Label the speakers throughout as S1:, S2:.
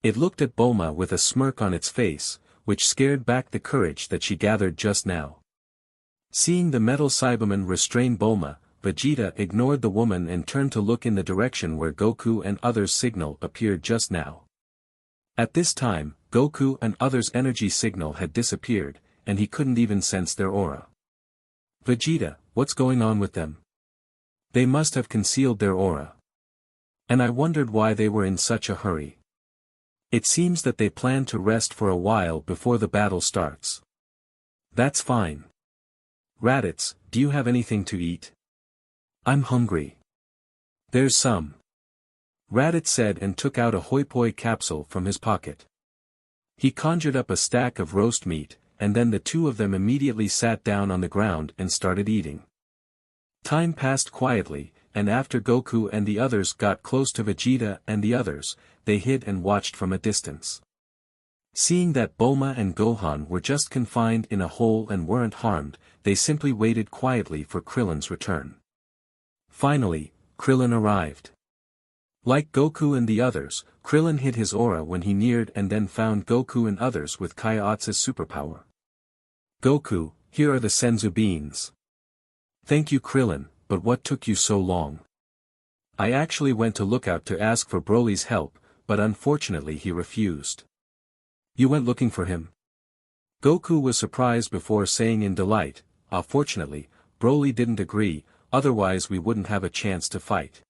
S1: It looked at Bulma with a smirk on its face, which scared back the courage that she gathered just now. Seeing the metal Cyberman restrain Bulma, Vegeta ignored the woman and turned to look in the direction where Goku and others' signal appeared just now. At this time, Goku and others' energy signal had disappeared, and he couldn't even sense their aura. Vegeta, what's going on with them? They must have concealed their aura. And I wondered why they were in such a hurry. It seems that they plan to rest for a while before the battle starts. That's fine. Raditz, do you have anything to eat? I'm hungry. There's some. Raditz said and took out a hoi poi capsule from his pocket. He conjured up a stack of roast meat, and then the two of them immediately sat down on the ground and started eating. Time passed quietly, and after Goku and the others got close to Vegeta and the others, they hid and watched from a distance. Seeing that Bulma and Gohan were just confined in a hole and weren't harmed, they simply waited quietly for Krillin's return. Finally, Krillin arrived. Like Goku and the others, Krillin hid his aura when he neared and then found Goku and others with Kaiotsu's superpower. Goku, here are the senzu beans. Thank you Krillin, but what took you so long? I actually went to Lookout to ask for Broly's help, but unfortunately he refused. You went looking for him? Goku was surprised before saying in delight, fortunately, Broly didn't agree, otherwise we wouldn't have a chance to fight.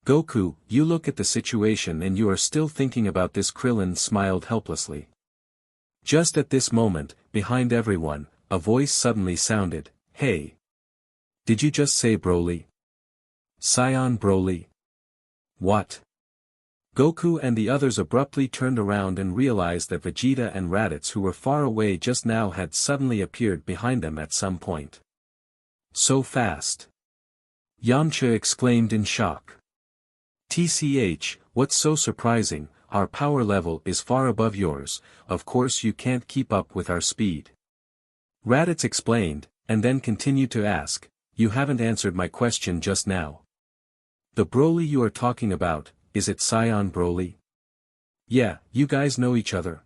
S1: Goku, you look at the situation and you are still thinking about this. Krillin smiled helplessly. Just at this moment, behind everyone, a voice suddenly sounded, hey! Did you just say Broly? Saiyan Broly? What? Goku and the others abruptly turned around and realized that Vegeta and Raditz who were far away just now had suddenly appeared behind them at some point. So fast! Yamcha exclaimed in shock. TCH, what's so surprising, our power level is far above yours, of course you can't keep up with our speed. Raditz explained, and then continued to ask, you haven't answered my question just now. The Broly you are talking about, is it Saiyan Broly? Yeah, you guys know each other.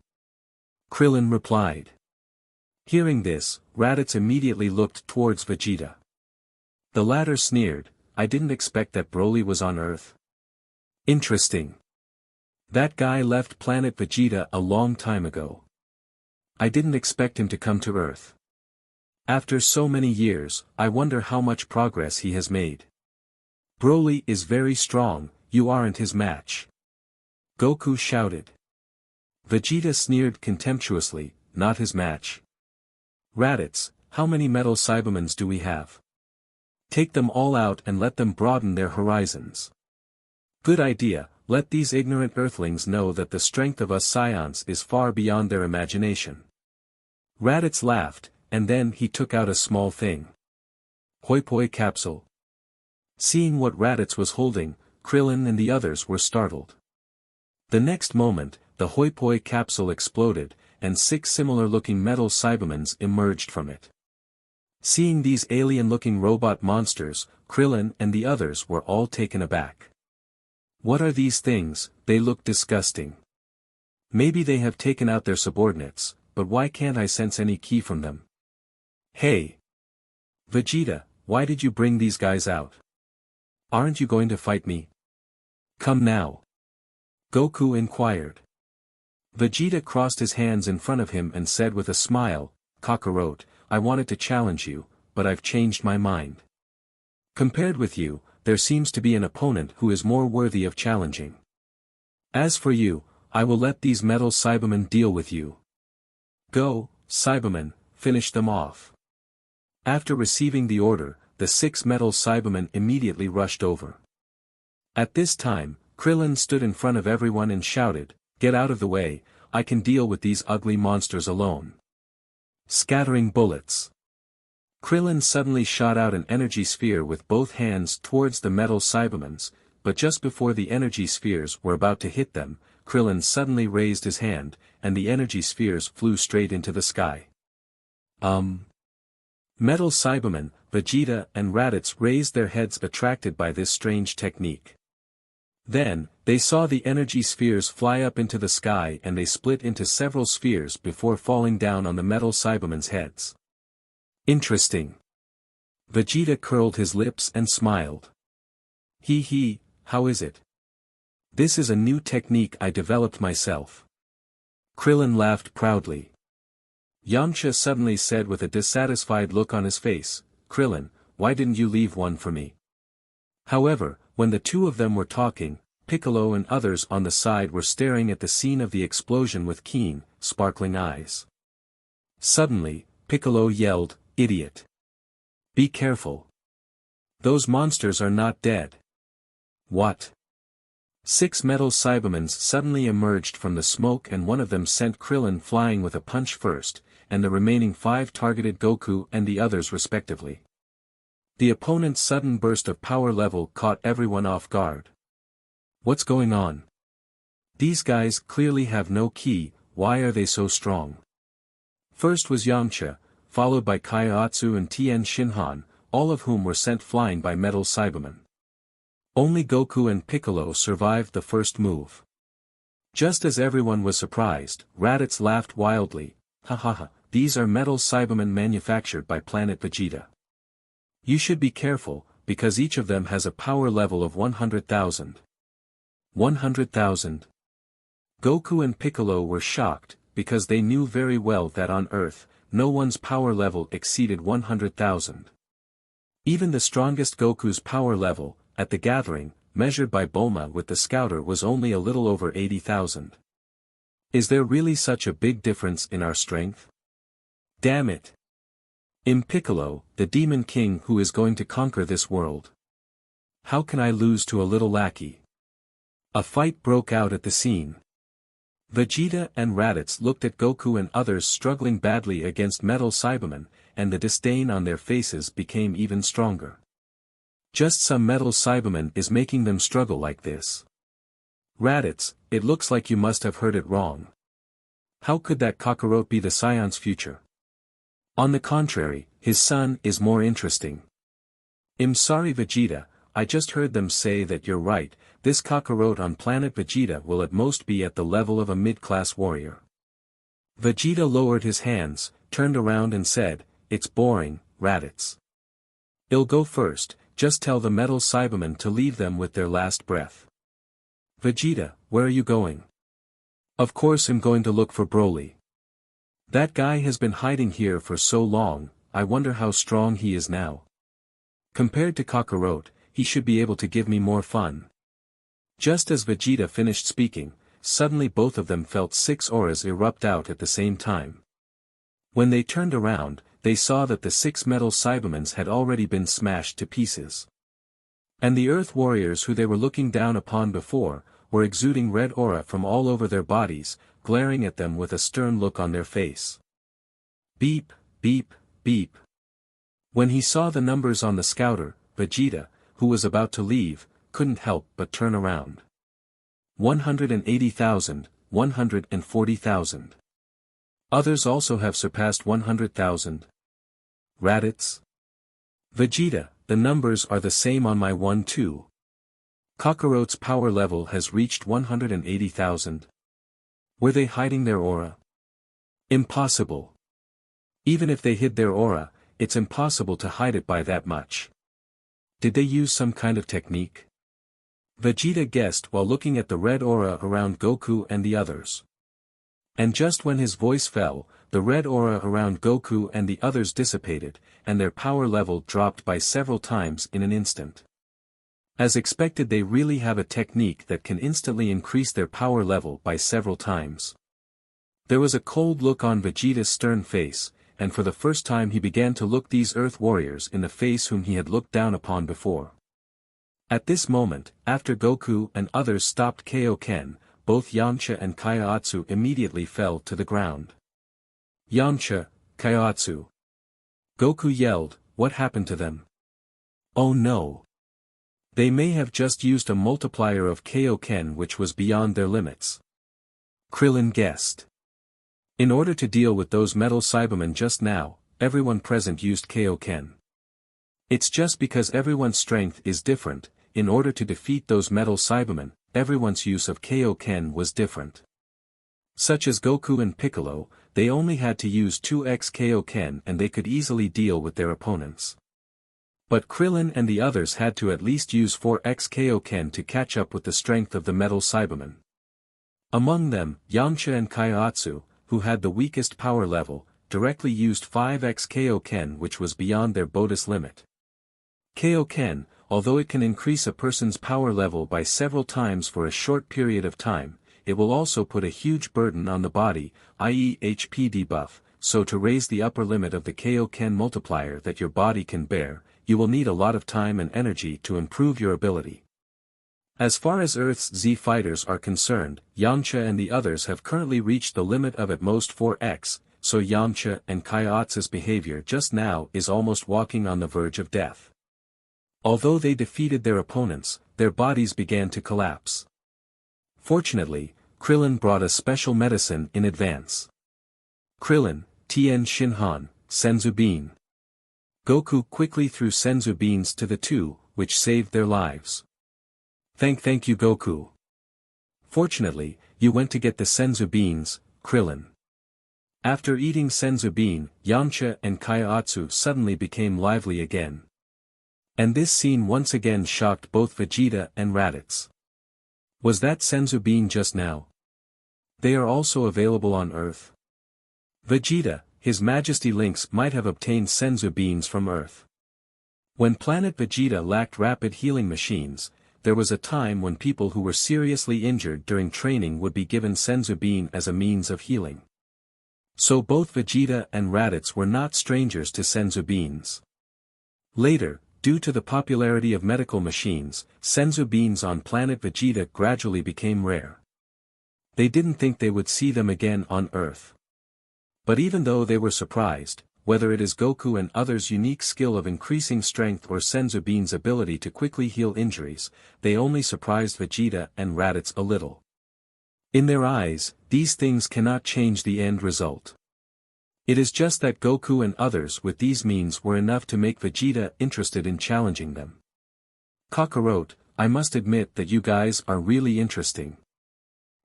S1: Krillin replied. Hearing this, Raditz immediately looked towards Vegeta. The latter sneered, I didn't expect that Broly was on Earth. Interesting. That guy left Planet Vegeta a long time ago. I didn't expect him to come to Earth. After so many years, I wonder how much progress he has made. Broly is very strong, you aren't his match. Goku shouted. Vegeta sneered contemptuously, not his match. Raditz, how many metal Cybermans do we have? Take them all out and let them broaden their horizons. Good idea, let these ignorant Earthlings know that the strength of us Saiyans is far beyond their imagination. Raditz laughed, and then he took out a small thing. Hoi poi capsule. Seeing what Raditz was holding, Krillin and the others were startled. The next moment, the hoi poi capsule exploded, and 6 similar-looking metal Cybermans emerged from it. Seeing these alien-looking robot monsters, Krillin and the others were all taken aback. What are these things? They look disgusting. Maybe they have taken out their subordinates, but why can't I sense any ki from them? Hey! Vegeta, why did you bring these guys out? Aren't you going to fight me? Come now. Goku inquired. Vegeta crossed his hands in front of him and said with a smile, Kakarot, I wanted to challenge you, but I've changed my mind. Compared with you, there seems to be an opponent who is more worthy of challenging. As for you, I will let these metal Cybermen deal with you. Go, Cybermen, finish them off. After receiving the order, the 6 metal Cybermen immediately rushed over. At this time, Krillin stood in front of everyone and shouted, Get out of the way, I can deal with these ugly monsters alone. Scattering bullets. Krillin suddenly shot out an energy sphere with both hands towards the metal Cybermans, but just before the energy spheres were about to hit them, Krillin suddenly raised his hand, and the energy spheres flew straight into the sky. Metal Cybermen, Vegeta and Raditz raised their heads attracted by this strange technique. Then, they saw the energy spheres fly up into the sky and they split into several spheres before falling down on the metal Cybermen's heads. Interesting. Vegeta curled his lips and smiled. Hee, how is it? This is a new technique I developed myself. Krillin laughed proudly. Yamcha suddenly said with a dissatisfied look on his face, Krillin, why didn't you leave one for me? However, when the two of them were talking, Piccolo and others on the side were staring at the scene of the explosion with keen, sparkling eyes. Suddenly, Piccolo yelled, Idiot! Be careful. Those monsters are not dead. What? 6 metal Cybermen suddenly emerged from the smoke and one of them sent Krillin flying with a punch first, and the remaining 5 targeted Goku and the others respectively. The opponent's sudden burst of power level caught everyone off guard. What's going on? These guys clearly have no ki, why are they so strong? First was Yamcha, followed by Kaiatsu and Tien Shinhan, all of whom were sent flying by metal Cybermen. Only Goku and Piccolo survived the first move. Just as everyone was surprised, Raditz laughed wildly, ha, these are metal Cybermen manufactured by Planet Vegeta. You should be careful, because each of them has a power level of 100,000. 100,000. Goku and Piccolo were shocked, because they knew very well that on Earth, no one's power level exceeded 100,000. Even the strongest Goku's power level, at the gathering, measured by Bulma with the Scouter was only a little over 80,000. Is there really such a big difference in our strength? Damn it! Piccolo, the Demon King who is going to conquer this world. How can I lose to a little lackey? A fight broke out at the scene. Vegeta and Raditz looked at Goku and others struggling badly against metal Cybermen, and the disdain on their faces became even stronger. Just some metal Cyberman is making them struggle like this. Raditz, it looks like you must have heard it wrong. How could that Kakarot be the Saiyans' future? On the contrary, his son is more interesting. Sorry Vegeta, I just heard them say that you're right, this Kakarot on Planet Vegeta will at most be at the level of a mid-class warrior. Vegeta lowered his hands, turned around and said, it's boring, Raditz. I'll go first. Just tell the metal Cybermen to leave them with their last breath. Vegeta, where are you going? Of course I'm going to look for Broly. That guy has been hiding here for so long, I wonder how strong he is now. Compared to Kakarot, he should be able to give me more fun. Just as Vegeta finished speaking, suddenly both of them felt 6 auras erupt out at the same time. When they turned around, they saw that the 6 metal Cybermen had already been smashed to pieces. And the Earth Warriors who they were looking down upon before, were exuding red aura from all over their bodies, glaring at them with a stern look on their face. Beep, beep, beep. When he saw the numbers on the Scouter, Vegeta, who was about to leave, couldn't help but turn around. 180,000, 140,000. Others also have surpassed 100,000. Raditz? Vegeta, the numbers are the same on my one too. Kakarot's power level has reached 180,000. Were they hiding their aura? Impossible. Even if they hid their aura, it's impossible to hide it by that much. Did they use some kind of technique? Vegeta guessed while looking at the red aura around Goku and the others. And just when his voice fell, the red aura around Goku and the others dissipated, and their power level dropped by several times in an instant. As expected, they really have a technique that can instantly increase their power level by several times. There was a cold look on Vegeta's stern face, and for the first time he began to look these Earth Warriors in the face whom he had looked down upon before. At this moment, after Goku and others stopped Kaioken, both Yamcha and Kaiatsu immediately fell to the ground. Yamcha, Kaiatsu. Goku yelled, what happened to them? Oh no. They may have just used a multiplier of Kaioken which was beyond their limits. Krillin guessed. In order to deal with those metal Cybermen just now, everyone present used Kaioken. It's just because everyone's strength is different, in order to defeat those metal Cybermen, everyone's use of Kaioken was different. Such as Goku and Piccolo, they only had to use 2x Kaioken and they could easily deal with their opponents. But Krillin and the others had to at least use 4x Kaioken to catch up with the strength of the metal Cybermen. Among them, Yamcha and Kaiotsu, who had the weakest power level, directly used 5x Kaioken, which was beyond their bonus limit. Kaioken, although it can increase a person's power level by several times for a short period of time, it will also put a huge burden on the body, i.e. HP debuff, so to raise the upper limit of the Kaioken multiplier that your body can bear, you will need a lot of time and energy to improve your ability. As far as Earth's Z fighters are concerned, Yamcha and the others have currently reached the limit of at most 4x, so Yamcha and Kaiotsu's behavior just now is almost walking on the verge of death. Although they defeated their opponents, their bodies began to collapse. Fortunately, Krillin brought a special medicine in advance. Krillin, Tien Shinhan, Senzu Bean. Goku quickly threw Senzu Beans to the two, which saved their lives. Thank you Goku. Fortunately, you went to get the Senzu Beans, Krillin. After eating Senzu Bean, Yamcha and Kaiotsu suddenly became lively again. And this scene once again shocked both Vegeta and Raditz. Was that Senzu Bean just now? They are also available on Earth. Vegeta, His Majesty Lynx might have obtained Senzu Beans from Earth. When Planet Vegeta lacked rapid healing machines, there was a time when people who were seriously injured during training would be given Senzu Bean as a means of healing. So both Vegeta and Raditz were not strangers to Senzu Beans. Later, due to the popularity of medical machines, Senzu Beans on Planet Vegeta gradually became rare. They didn't think they would see them again on Earth. But even though they were surprised, whether it is Goku and others' unique skill of increasing strength or Senzu Bean's ability to quickly heal injuries, they only surprised Vegeta and Raditz a little. In their eyes, these things cannot change the end result. It is just that Goku and others with these means were enough to make Vegeta interested in challenging them. Kakarot, I must admit that you guys are really interesting.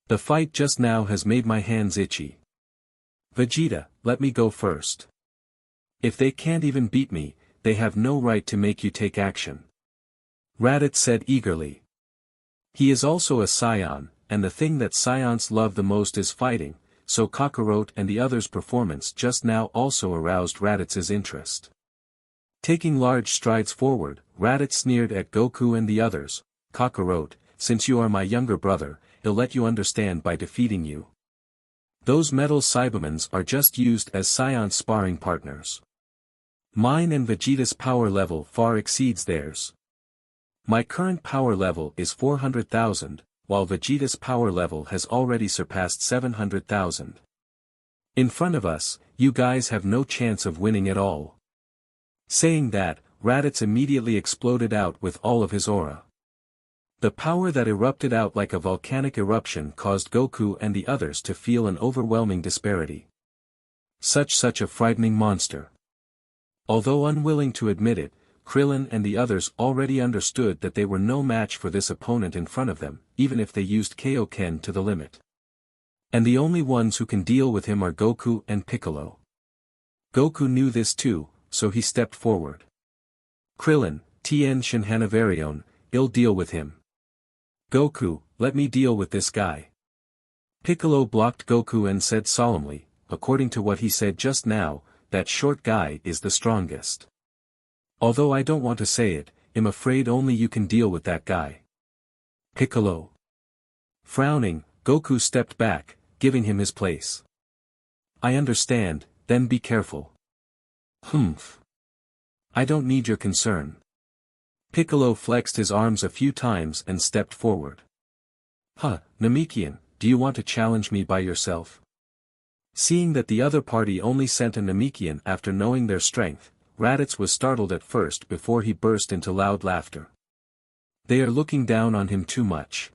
S1: The fight just now has made my hands itchy. Vegeta, let me go first. If they can't even beat me, they have no right to make you take action. Raditz said eagerly. He is also a Saiyan, and the thing that Saiyans love the most is fighting, so Kakarot and the others' performance just now also aroused Raditz's interest. Taking large strides forward, Raditz sneered at Goku and the others. Kakarot, since you are my younger brother, he'll let you understand by defeating you. Those metal Cybermans are just used as Saiyan sparring partners. Mine and Vegeta's power level far exceeds theirs. My current power level is 400,000, while Vegeta's power level has already surpassed 700,000. In front of us, you guys have no chance of winning at all. Saying that, Raditz immediately exploded out with all of his aura. The power that erupted out like a volcanic eruption caused Goku and the others to feel an overwhelming disparity. Such a frightening monster. Although unwilling to admit it, Krillin and the others already understood that they were no match for this opponent in front of them, even if they used Kaioken to the limit. And the only ones who can deal with him are Goku and Piccolo. Goku knew this too, so he stepped forward. Krillin, Tien Shinhanavarion, I'll deal with him. Goku, let me deal with this guy. Piccolo blocked Goku and said solemnly, according to what he said just now, that short guy is the strongest. Although I don't want to say it, I'm afraid only you can deal with that guy. Piccolo. Frowning, Goku stepped back, giving him his place. I understand, then be careful. Humph. I don't need your concern. Piccolo flexed his arms a few times and stepped forward. Namekian, do you want to challenge me by yourself? Seeing that the other party only sent a Namekian after knowing their strength, Raditz was startled at first before he burst into loud laughter. They are looking down on him too much.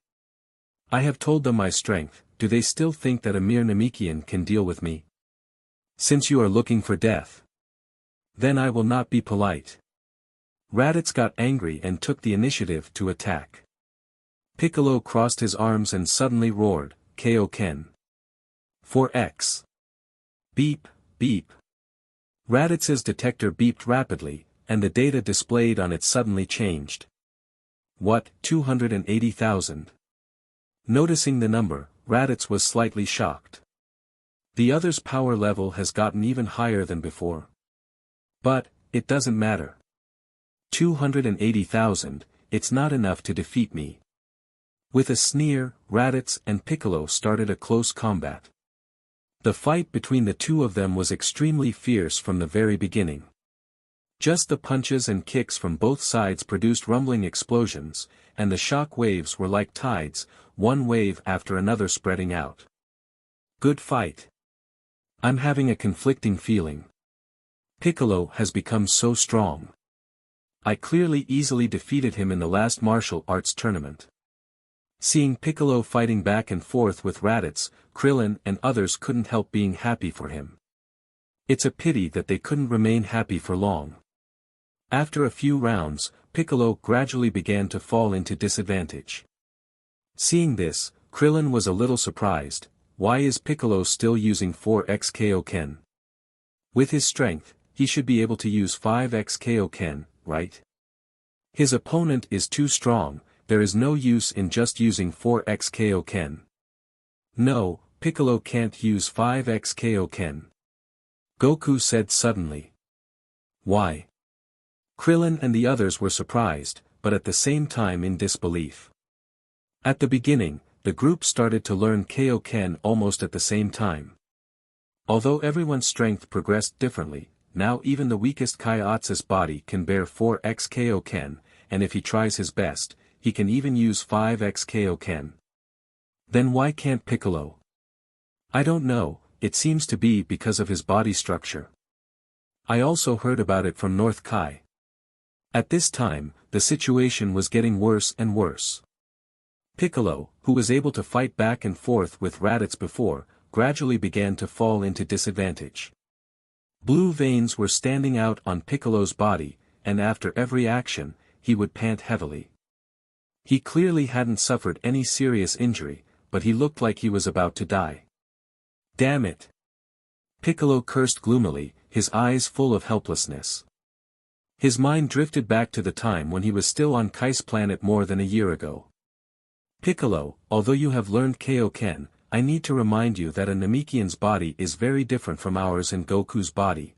S1: I have told them my strength, do they still think that a mere Namekian can deal with me? Since you are looking for death, then I will not be polite. Raditz got angry and took the initiative to attack. Piccolo crossed his arms and suddenly roared, Kaioken. 4x. Beep, beep. Raditz's detector beeped rapidly, and the data displayed on it suddenly changed. What, 280,000? Noticing the number, Raditz was slightly shocked. The other's power level has gotten even higher than before. But, it doesn't matter. 280,000, it's not enough to defeat me. With a sneer, Raditz and Piccolo started a close combat. The fight between the two of them was extremely fierce from the very beginning. Just the punches and kicks from both sides produced rumbling explosions, and the shock waves were like tides, one wave after another spreading out. Good fight. I'm having a conflicting feeling. Piccolo has become so strong. I clearly easily defeated him in the last martial arts tournament. Seeing Piccolo fighting back and forth with Raditz, Krillin and others couldn't help being happy for him. It's a pity that they couldn't remain happy for long. After a few rounds, Piccolo gradually began to fall into disadvantage. Seeing this, Krillin was a little surprised. Why is Piccolo still using 4x Kaioken? With his strength, he should be able to use 5x Kaioken, right? His opponent is too strong, there is no use in just using 4x Kaioken. No, Piccolo can't use 5x Kaioken. Goku said suddenly. Why? Krillin and the others were surprised, but at the same time in disbelief. At the beginning, the group started to learn Kaioken almost at the same time. Although everyone's strength progressed differently, now even the weakest Kaiatsu's body can bear 4x Kaioken, and if he tries his best, he can even use 5x Kaioken. Then why can't Piccolo? I don't know, it seems to be because of his body structure. I also heard about it from North Kai. At this time, the situation was getting worse and worse. Piccolo, who was able to fight back and forth with Raditz before, gradually began to fall into disadvantage. Blue veins were standing out on Piccolo's body, and after every action, he would pant heavily. He clearly hadn't suffered any serious injury, but he looked like he was about to die. Damn it! Piccolo cursed gloomily, his eyes full of helplessness. His mind drifted back to the time when he was still on Kai's planet more than a year ago. Piccolo, although you have learned Kaioken, I need to remind you that a Namekian's body is very different from ours and Goku's body.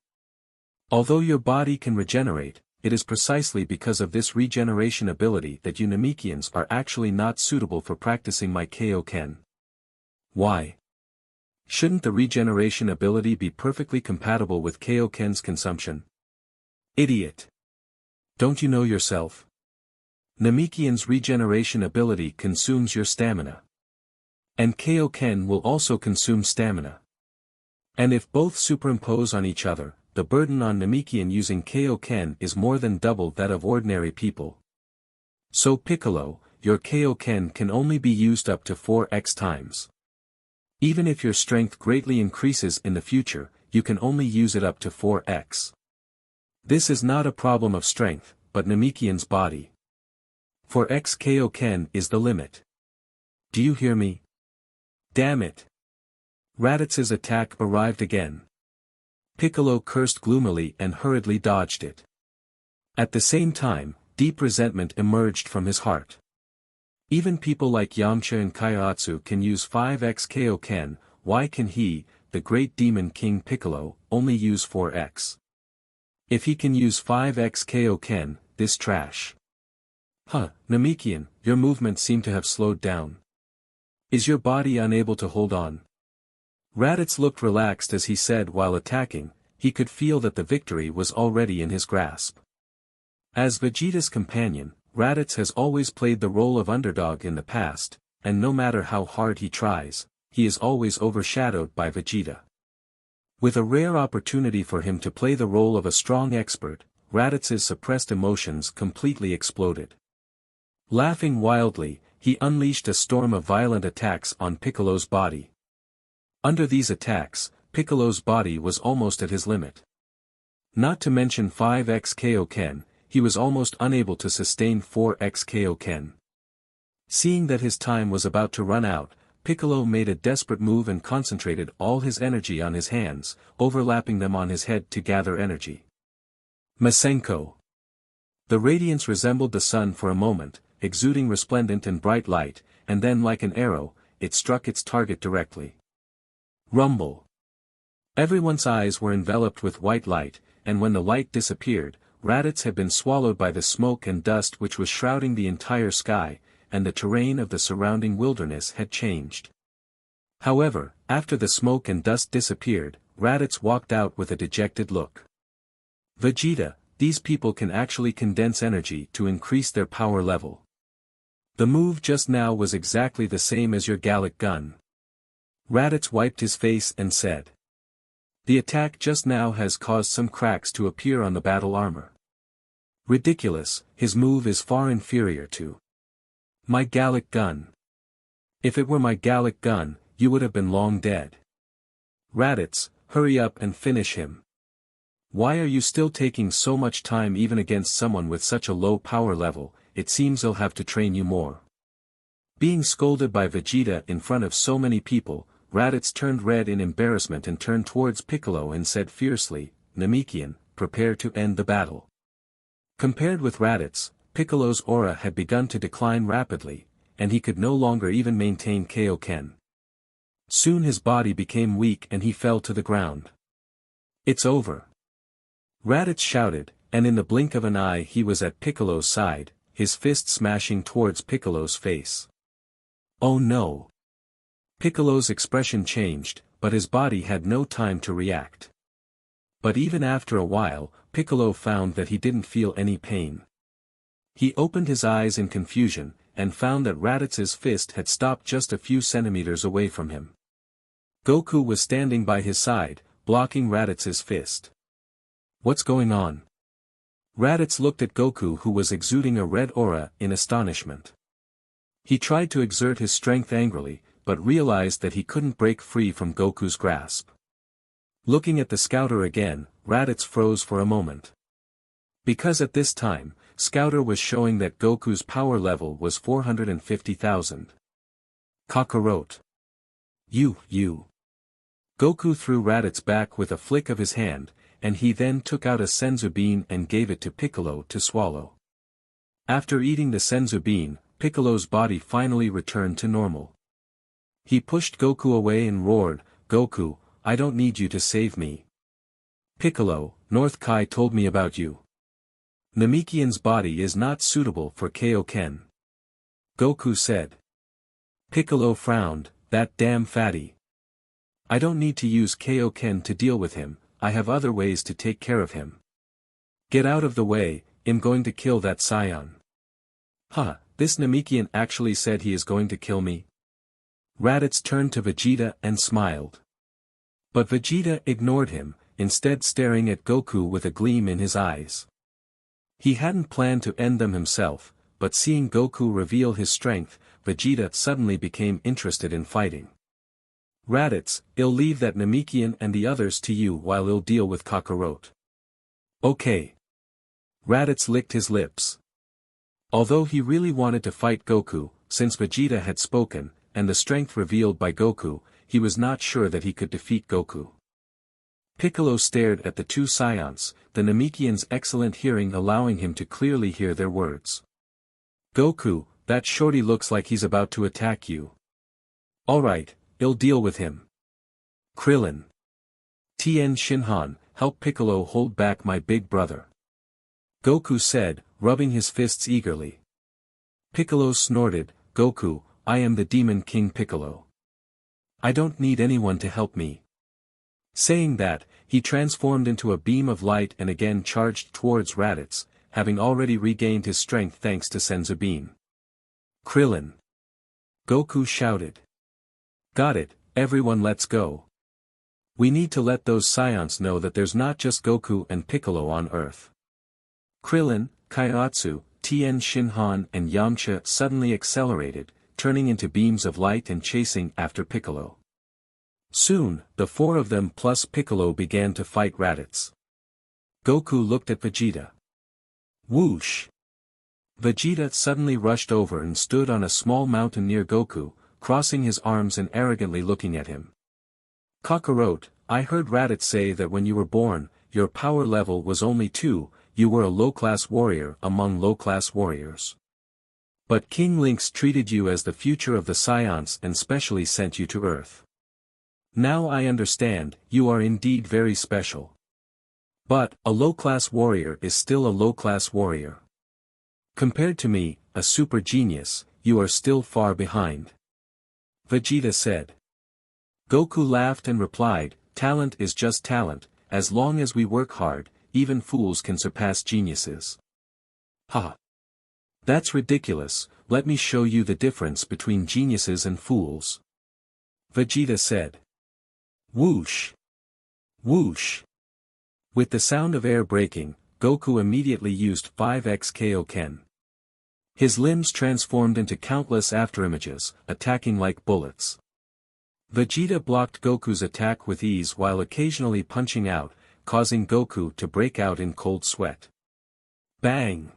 S1: Although your body can regenerate, it is precisely because of this regeneration ability that you Namekians are actually not suitable for practicing my Kaioken. Why? Shouldn't the regeneration ability be perfectly compatible with Kaioken's consumption? Idiot! Don't you know yourself? Namekian's regeneration ability consumes your stamina. And Kaioken will also consume stamina. And if both superimpose on each other, the burden on Namekian using Kaioken is more than double that of ordinary people. So Piccolo, your Kaioken can only be used up to 4x times. Even if your strength greatly increases in the future, you can only use it up to 4x. This is not a problem of strength, but Namekian's body. 4x Kaioken is the limit. Do you hear me? Damn it! Raditz's attack arrived again. Piccolo cursed gloomily and hurriedly dodged it. At the same time, deep resentment emerged from his heart. Even people like Yamcha and Kaiatsu can use 5x Kaioken, why can he, the great demon king Piccolo, only use 4x? If he can use 5x Kaioken, this trash. Namekian, your movements seem to have slowed down. Is your body unable to hold on? Raditz looked relaxed as he said while attacking, he could feel that the victory was already in his grasp. As Vegeta's companion, Raditz has always played the role of underdog in the past, and no matter how hard he tries, he is always overshadowed by Vegeta. With a rare opportunity for him to play the role of a strong expert, Raditz's suppressed emotions completely exploded. Laughing wildly, he unleashed a storm of violent attacks on Piccolo's body. Under these attacks, Piccolo's body was almost at his limit. Not to mention 5x Kaioken, he was almost unable to sustain 4x Kaioken. Seeing that his time was about to run out, Piccolo made a desperate move and concentrated all his energy on his hands, overlapping them on his head to gather energy. Masenko. The radiance resembled the sun for a moment, exuding resplendent and bright light, and then like an arrow, it struck its target directly. Rumble. Everyone's eyes were enveloped with white light, and when the light disappeared, Raditz had been swallowed by the smoke and dust which was shrouding the entire sky, and the terrain of the surrounding wilderness had changed. However, after the smoke and dust disappeared, Raditz walked out with a dejected look. Vegeta, these people can actually condense energy to increase their power level. The move just now was exactly the same as your Gallic gun. Raditz wiped his face and said. The attack just now has caused some cracks to appear on the battle armor. Ridiculous, his move is far inferior to my Gallic gun. If it were my Gallic gun, you would have been long dead. Raditz, hurry up and finish him. Why are you still taking so much time even against someone with such a low power level? It seems he'll have to train you more. Being scolded by Vegeta in front of so many people, Raditz turned red in embarrassment and turned towards Piccolo and said fiercely, Namekian, prepare to end the battle. Compared with Raditz, Piccolo's aura had begun to decline rapidly, and he could no longer even maintain Kaioken. Soon his body became weak and he fell to the ground. It's over. Raditz shouted, and in the blink of an eye he was at Piccolo's side, his fist smashing towards Piccolo's face. Oh no! Piccolo's expression changed, but his body had no time to react. But even after a while, Piccolo found that he didn't feel any pain. He opened his eyes in confusion, and found that Raditz's fist had stopped just a few centimeters away from him. Goku was standing by his side, blocking Raditz's fist. What's going on? Raditz looked at Goku who was exuding a red aura in astonishment. He tried to exert his strength angrily, but realized that he couldn't break free from Goku's grasp. Looking at the scouter again, Raditz froze for a moment. Because at this time, Scouter was showing that Goku's power level was 450,000. Kakarot. You. Goku threw Raditz back with a flick of his hand, and he then took out a senzu bean and gave it to Piccolo to swallow. After eating the senzu bean, Piccolo's body finally returned to normal. He pushed Goku away and roared, Goku, I don't need you to save me. Piccolo, North Kai told me about you. Namekian's body is not suitable for Kaioken. Goku said. Piccolo frowned, that damn fatty. I don't need to use Kaioken to deal with him, I have other ways to take care of him. Get out of the way, I'm going to kill that Saiyan. Huh, this Namekian actually said he is going to kill me? Raditz turned to Vegeta and smiled. But Vegeta ignored him, instead staring at Goku with a gleam in his eyes. He hadn't planned to end them himself, but seeing Goku reveal his strength, Vegeta suddenly became interested in fighting. Raditz, I'll leave that Namekian and the others to you while I'll deal with Kakarot. Okay. Raditz licked his lips. Although he really wanted to fight Goku, since Vegeta had spoken, and the strength revealed by Goku, he was not sure that he could defeat Goku. Piccolo stared at the two Saiyans, the Namekian's excellent hearing allowing him to clearly hear their words. Goku, that shorty looks like he's about to attack you. Alright, I'll deal with him. Krillin. Tien Shinhan, help Piccolo hold back my big brother. Goku said, rubbing his fists eagerly. Piccolo snorted, Goku, I am the Demon King Piccolo. I don't need anyone to help me. Saying that, he transformed into a beam of light and again charged towards Raditz, having already regained his strength thanks to Senzu Bean. Krillin. Goku shouted. Got it, everyone let's go. We need to let those Saiyans know that there's not just Goku and Piccolo on Earth. Krillin, Kaiotsu, Tien Shinhan and Yamcha suddenly accelerated, turning into beams of light and chasing after Piccolo. Soon, the four of them plus Piccolo began to fight Raditz. Goku looked at Vegeta. Whoosh! Vegeta suddenly rushed over and stood on a small mountain near Goku, crossing his arms and arrogantly looking at him. Kakarot, I heard Raditz say that when you were born, your power level was only 2, you were a low-class warrior among low-class warriors. But King Lynx treated you as the future of the Saiyans and specially sent you to Earth. Now I understand, you are indeed very special. But, a low-class warrior is still a low-class warrior. Compared to me, a super genius, you are still far behind. Vegeta said. Goku laughed and replied, talent is just talent, as long as we work hard, even fools can surpass geniuses. Ha! That's ridiculous, let me show you the difference between geniuses and fools. Vegeta said. Whoosh! Whoosh! With the sound of air breaking, Goku immediately used 5x Kaioken. His limbs transformed into countless afterimages, attacking like bullets. Vegeta blocked Goku's attack with ease while occasionally punching out, causing Goku to break out in cold sweat. Bang!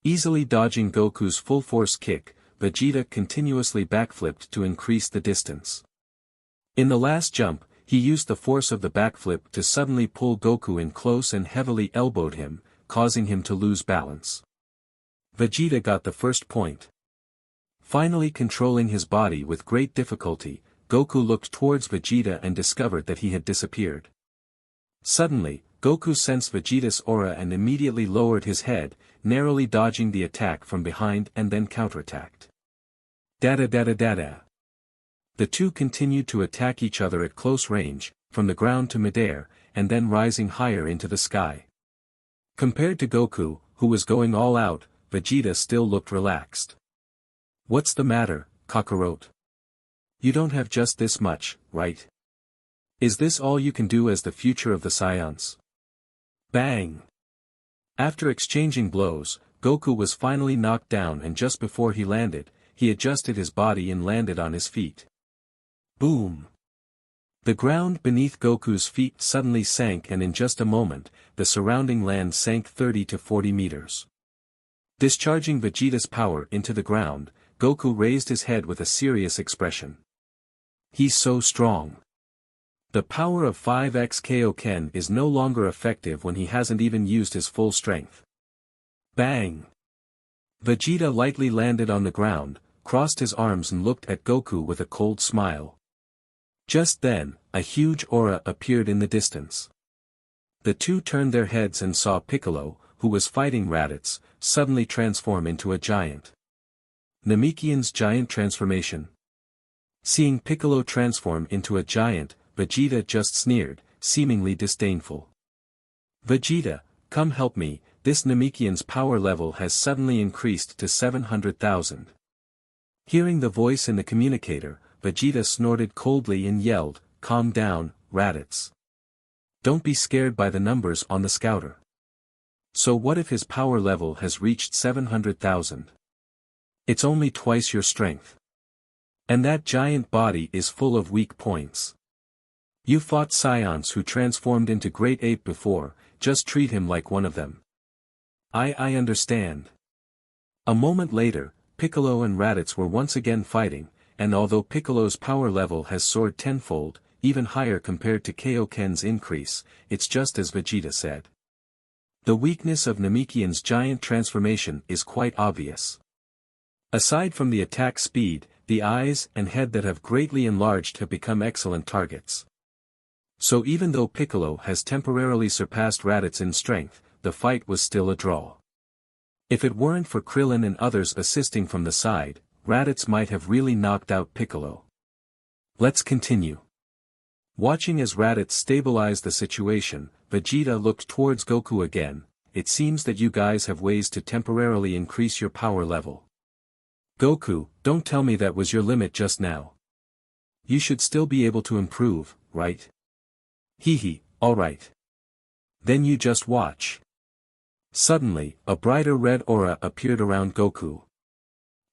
S1: Easily dodging Goku's full-force kick, Vegeta continuously backflipped to increase the distance. In the last jump, he used the force of the backflip to suddenly pull Goku in close and heavily elbowed him, causing him to lose balance. Vegeta got the first point. Finally controlling his body with great difficulty, Goku looked towards Vegeta and discovered that he had disappeared. Suddenly, Goku sensed Vegeta's aura and immediately lowered his head, narrowly dodging the attack from behind and then counterattacked. Da-da-da-da-da-da. The two continued to attack each other at close range, from the ground to midair, and then rising higher into the sky. Compared to Goku, who was going all out, Vegeta still looked relaxed. What's the matter, Kakarot? You don't have just this much, right? Is this all you can do as the future of the Saiyans? Bang! After exchanging blows, Goku was finally knocked down and just before he landed, he adjusted his body and landed on his feet. Boom! The ground beneath Goku's feet suddenly sank and in just a moment, the surrounding land sank 30 to 40 meters. Discharging Vegeta's power into the ground, Goku raised his head with a serious expression. He's so strong. The power of 5x Kaioken is no longer effective when he hasn't even used his full strength. Bang! Vegeta lightly landed on the ground, crossed his arms and looked at Goku with a cold smile. Just then, a huge aura appeared in the distance. The two turned their heads and saw Piccolo, who was fighting Raditz, suddenly transform into a giant. Namekian's giant transformation. Seeing Piccolo transform into a giant, Vegeta just sneered, seemingly disdainful. Vegeta, come help me, this Namekian's power level has suddenly increased to 700,000. Hearing the voice in the communicator, Vegeta snorted coldly and yelled, calm down, Raditz. Don't be scared by the numbers on the scouter. So what if his power level has reached 700,000? It's only twice your strength. And that giant body is full of weak points. You fought Saiyans who transformed into Great Ape before, just treat him like one of them. I understand. A moment later, Piccolo and Raditz were once again fighting, and although Piccolo's power level has soared tenfold, even higher compared to Kaioken's increase, it's just as Vegeta said. The weakness of Namekian's giant transformation is quite obvious. Aside from the attack speed, the eyes and head that have greatly enlarged have become excellent targets. So even though Piccolo has temporarily surpassed Raditz in strength, the fight was still a draw. If it weren't for Krillin and others assisting from the side, Raditz might have really knocked out Piccolo. Let's continue. Watching as Raditz stabilized the situation, Vegeta looked towards Goku again. It seems that you guys have ways to temporarily increase your power level. Goku, don't tell me that was your limit just now. You should still be able to improve, right? Hee, alright. Then you just watch. Suddenly, a brighter red aura appeared around Goku.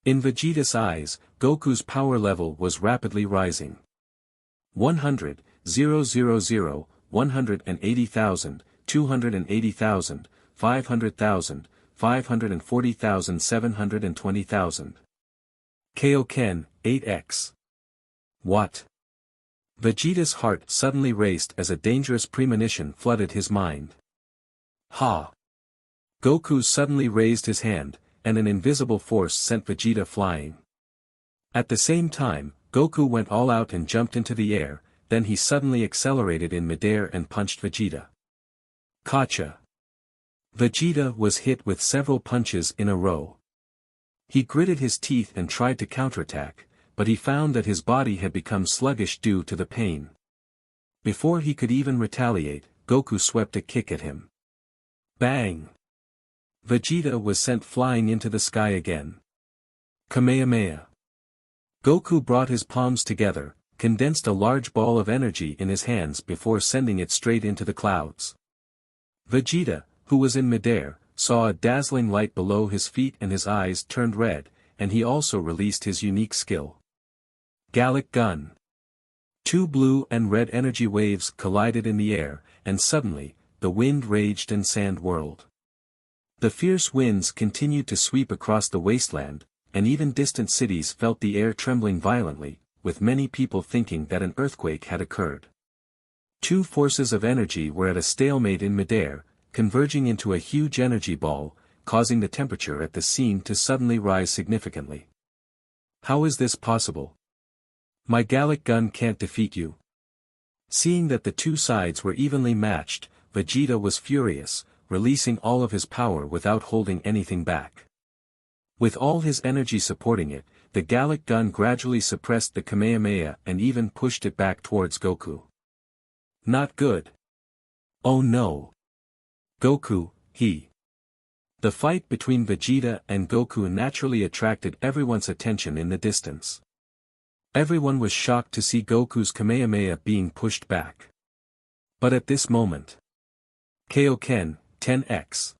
S1: In Vegeta's eyes, Goku's power level was rapidly rising. 100, 000, 180,000, 280,000, 500,000, 540,000 720,000. Kaioken, 8x. What? Vegeta's heart suddenly raced as a dangerous premonition flooded his mind. Ha! Goku suddenly raised his hand, and an invisible force sent Vegeta flying. At the same time, Goku went all out and jumped into the air, then he suddenly accelerated in midair and punched Vegeta. Gotcha! Vegeta was hit with several punches in a row. He gritted his teeth and tried to counterattack, but he found that his body had become sluggish due to the pain. Before he could even retaliate, Goku swept a kick at him. Bang! Vegeta was sent flying into the sky again. Kamehameha. Goku brought his palms together, condensed a large ball of energy in his hands before sending it straight into the clouds. Vegeta, who was in midair, saw a dazzling light below his feet and his eyes turned red, and he also released his unique skill. Gallic Gun. Two blue and red energy waves collided in the air, and suddenly, the wind raged and sand whirled. The fierce winds continued to sweep across the wasteland, and even distant cities felt the air trembling violently, with many people thinking that an earthquake had occurred. Two forces of energy were at a stalemate in midair, converging into a huge energy ball, causing the temperature at the scene to suddenly rise significantly. How is this possible? My Gallic Gun can't defeat you. Seeing that the two sides were evenly matched, Vegeta was furious, releasing all of his power without holding anything back. With all his energy supporting it, the Gallic Gun gradually suppressed the Kamehameha and even pushed it back towards Goku. Not good. Oh no. Goku, he. The fight between Vegeta and Goku naturally attracted everyone's attention in the distance. Everyone was shocked to see Goku's Kamehameha being pushed back. But at this moment, Kaioken, 10x.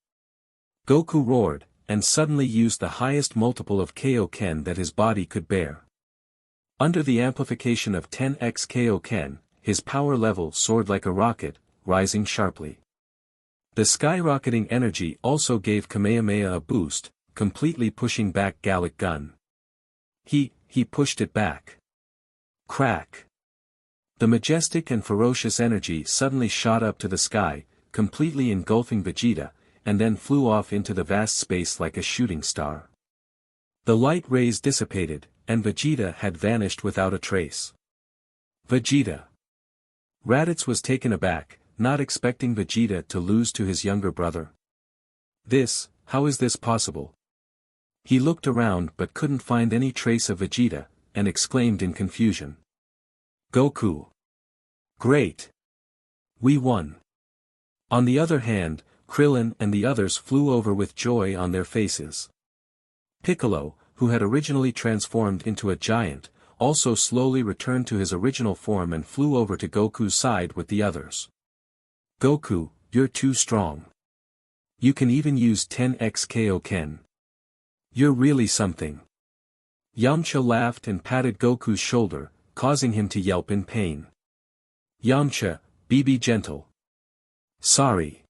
S1: Goku roared, and suddenly used the highest multiple of Kaioken that his body could bear. Under the amplification of 10x Kaioken, his power level soared like a rocket, rising sharply. The skyrocketing energy also gave Kamehameha a boost, completely pushing back Gallic Gun. He pushed it back. Crack! The majestic and ferocious energy suddenly shot up to the sky, completely engulfing Vegeta, and then flew off into the vast space like a shooting star. The light rays dissipated, and Vegeta had vanished without a trace. Vegeta. Raditz was taken aback, not expecting Vegeta to lose to his younger brother. How is this possible? He looked around but couldn't find any trace of Vegeta, and exclaimed in confusion. Goku! Great! We won! On the other hand, Krillin and the others flew over with joy on their faces. Piccolo, who had originally transformed into a giant, also slowly returned to his original form and flew over to Goku's side with the others. Goku, you're too strong. You can even use 10x Kaioken. You're really something. Yamcha laughed and patted Goku's shoulder, causing him to yelp in pain. Yamcha, be gentle. Sorry.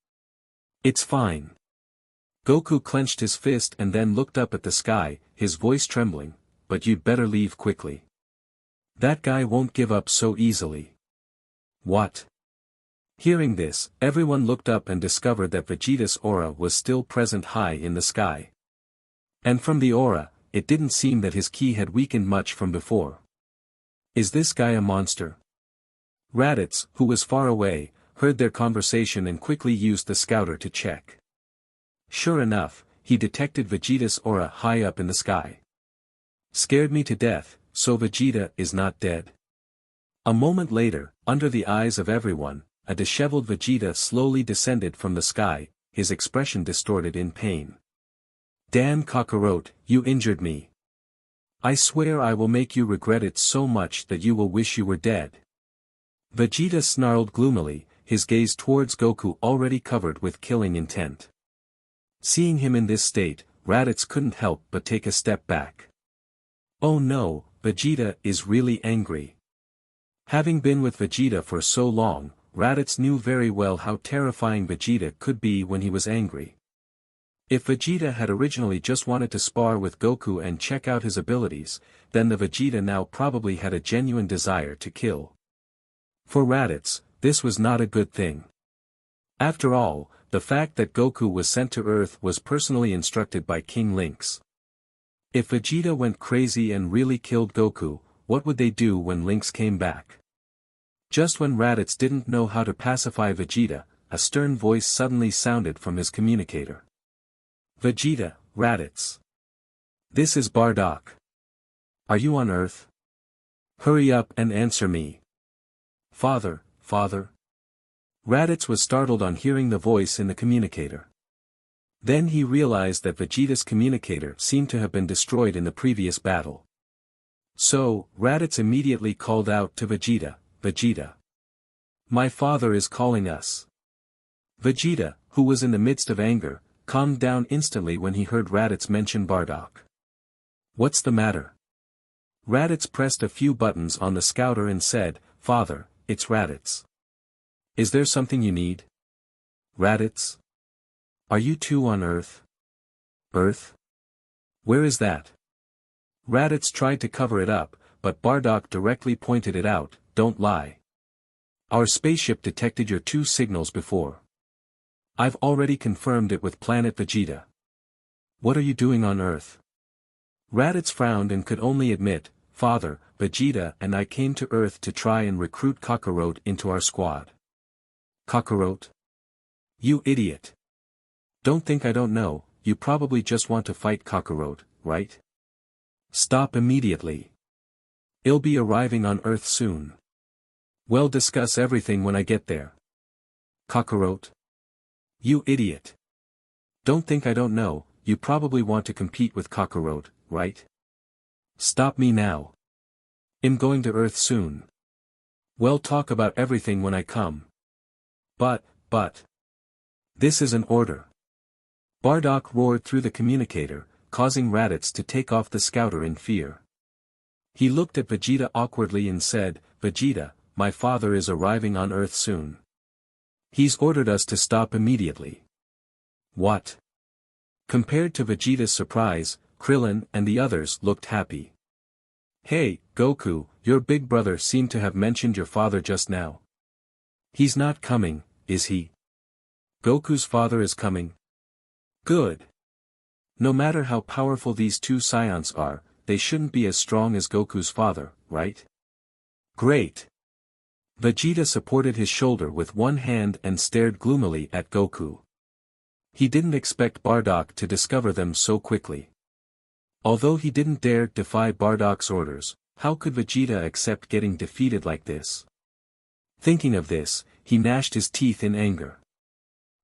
S1: It's fine. Goku clenched his fist and then looked up at the sky, his voice trembling, but you'd better leave quickly. That guy won't give up so easily. What? Hearing this, everyone looked up and discovered that Vegeta's aura was still present high in the sky. And from the aura, it didn't seem that his ki had weakened much from before. Is this guy a monster? Raditz, who was far away, heard their conversation and quickly used the scouter to check. Sure enough, he detected Vegeta's aura high up in the sky. Scared me to death, so Vegeta is not dead. A moment later, under the eyes of everyone, a disheveled Vegeta slowly descended from the sky, his expression distorted in pain. Dan Kakarot, you injured me. I swear I will make you regret it so much that you will wish you were dead. Vegeta snarled gloomily, his gaze towards Goku already covered with killing intent. Seeing him in this state, Raditz couldn't help but take a step back. Oh no, Vegeta is really angry. Having been with Vegeta for so long, Raditz knew very well how terrifying Vegeta could be when he was angry. If Vegeta had originally just wanted to spar with Goku and check out his abilities, then the Vegeta now probably had a genuine desire to kill. For Raditz, this was not a good thing. After all, the fact that Goku was sent to Earth was personally instructed by King Lynx. If Vegeta went crazy and really killed Goku, what would they do when Lynx came back? Just when Raditz didn't know how to pacify Vegeta, a stern voice suddenly sounded from his communicator. Vegeta, Raditz. This is Bardock. Are you on Earth? Hurry up and answer me. Father, father. Raditz was startled on hearing the voice in the communicator. Then he realized that Vegeta's communicator seemed to have been destroyed in the previous battle. So, Raditz immediately called out to Vegeta, Vegeta. My father is calling us. Vegeta, who was in the midst of anger, calmed down instantly when he heard Raditz mention Bardock. What's the matter? Raditz pressed a few buttons on the scouter and said, Father, it's Raditz. Is there something you need? Raditz? Are you two on Earth? Earth? Where is that? Raditz tried to cover it up, but Bardock directly pointed it out, don't lie. Our spaceship detected your two signals before. I've already confirmed it with Planet Vegeta. What are you doing on Earth? Raditz frowned and could only admit, Father, Vegeta and I came to Earth to try and recruit Kakarot into our squad. Kakarot? You idiot. Don't think I don't know, you probably just want to fight Kakarot, right? Stop immediately. I'll be arriving on Earth soon. We'll discuss everything when I get there. Kakarot? You idiot. Don't think I don't know, you probably want to compete with Kakarot, right? Stop me now. I'm going to Earth soon. We'll talk about everything when I come. But. This is an order. Bardock roared through the communicator, causing Raditz to take off the scouter in fear. He looked at Vegeta awkwardly and said, Vegeta, my father is arriving on Earth soon. He's ordered us to stop immediately. What? Compared to Vegeta's surprise, Krillin and the others looked happy. Hey, Goku, your big brother seemed to have mentioned your father just now. He's not coming, is he? Goku's father is coming. Good. No matter how powerful these two Saiyans are, they shouldn't be as strong as Goku's father, right? Great. Vegeta supported his shoulder with one hand and stared gloomily at Goku. He didn't expect Bardock to discover them so quickly. Although he didn't dare defy Bardock's orders, how could Vegeta accept getting defeated like this? Thinking of this, he gnashed his teeth in anger.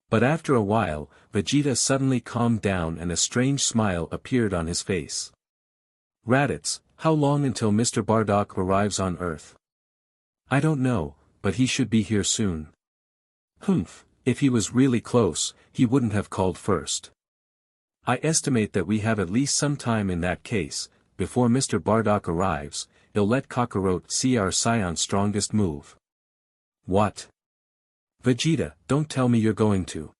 S1: But after a while, Vegeta suddenly calmed down and a strange smile appeared on his face. Raditz, how long until Mr. Bardock arrives on Earth? I don't know, but he should be here soon. Humph, if he was really close, he wouldn't have called first. I estimate that we have at least some time in that case. Before Mr. Bardock arrives, he'll let Kakarot see our Saiyan's strongest move. What? Vegeta, don't tell me you're going to.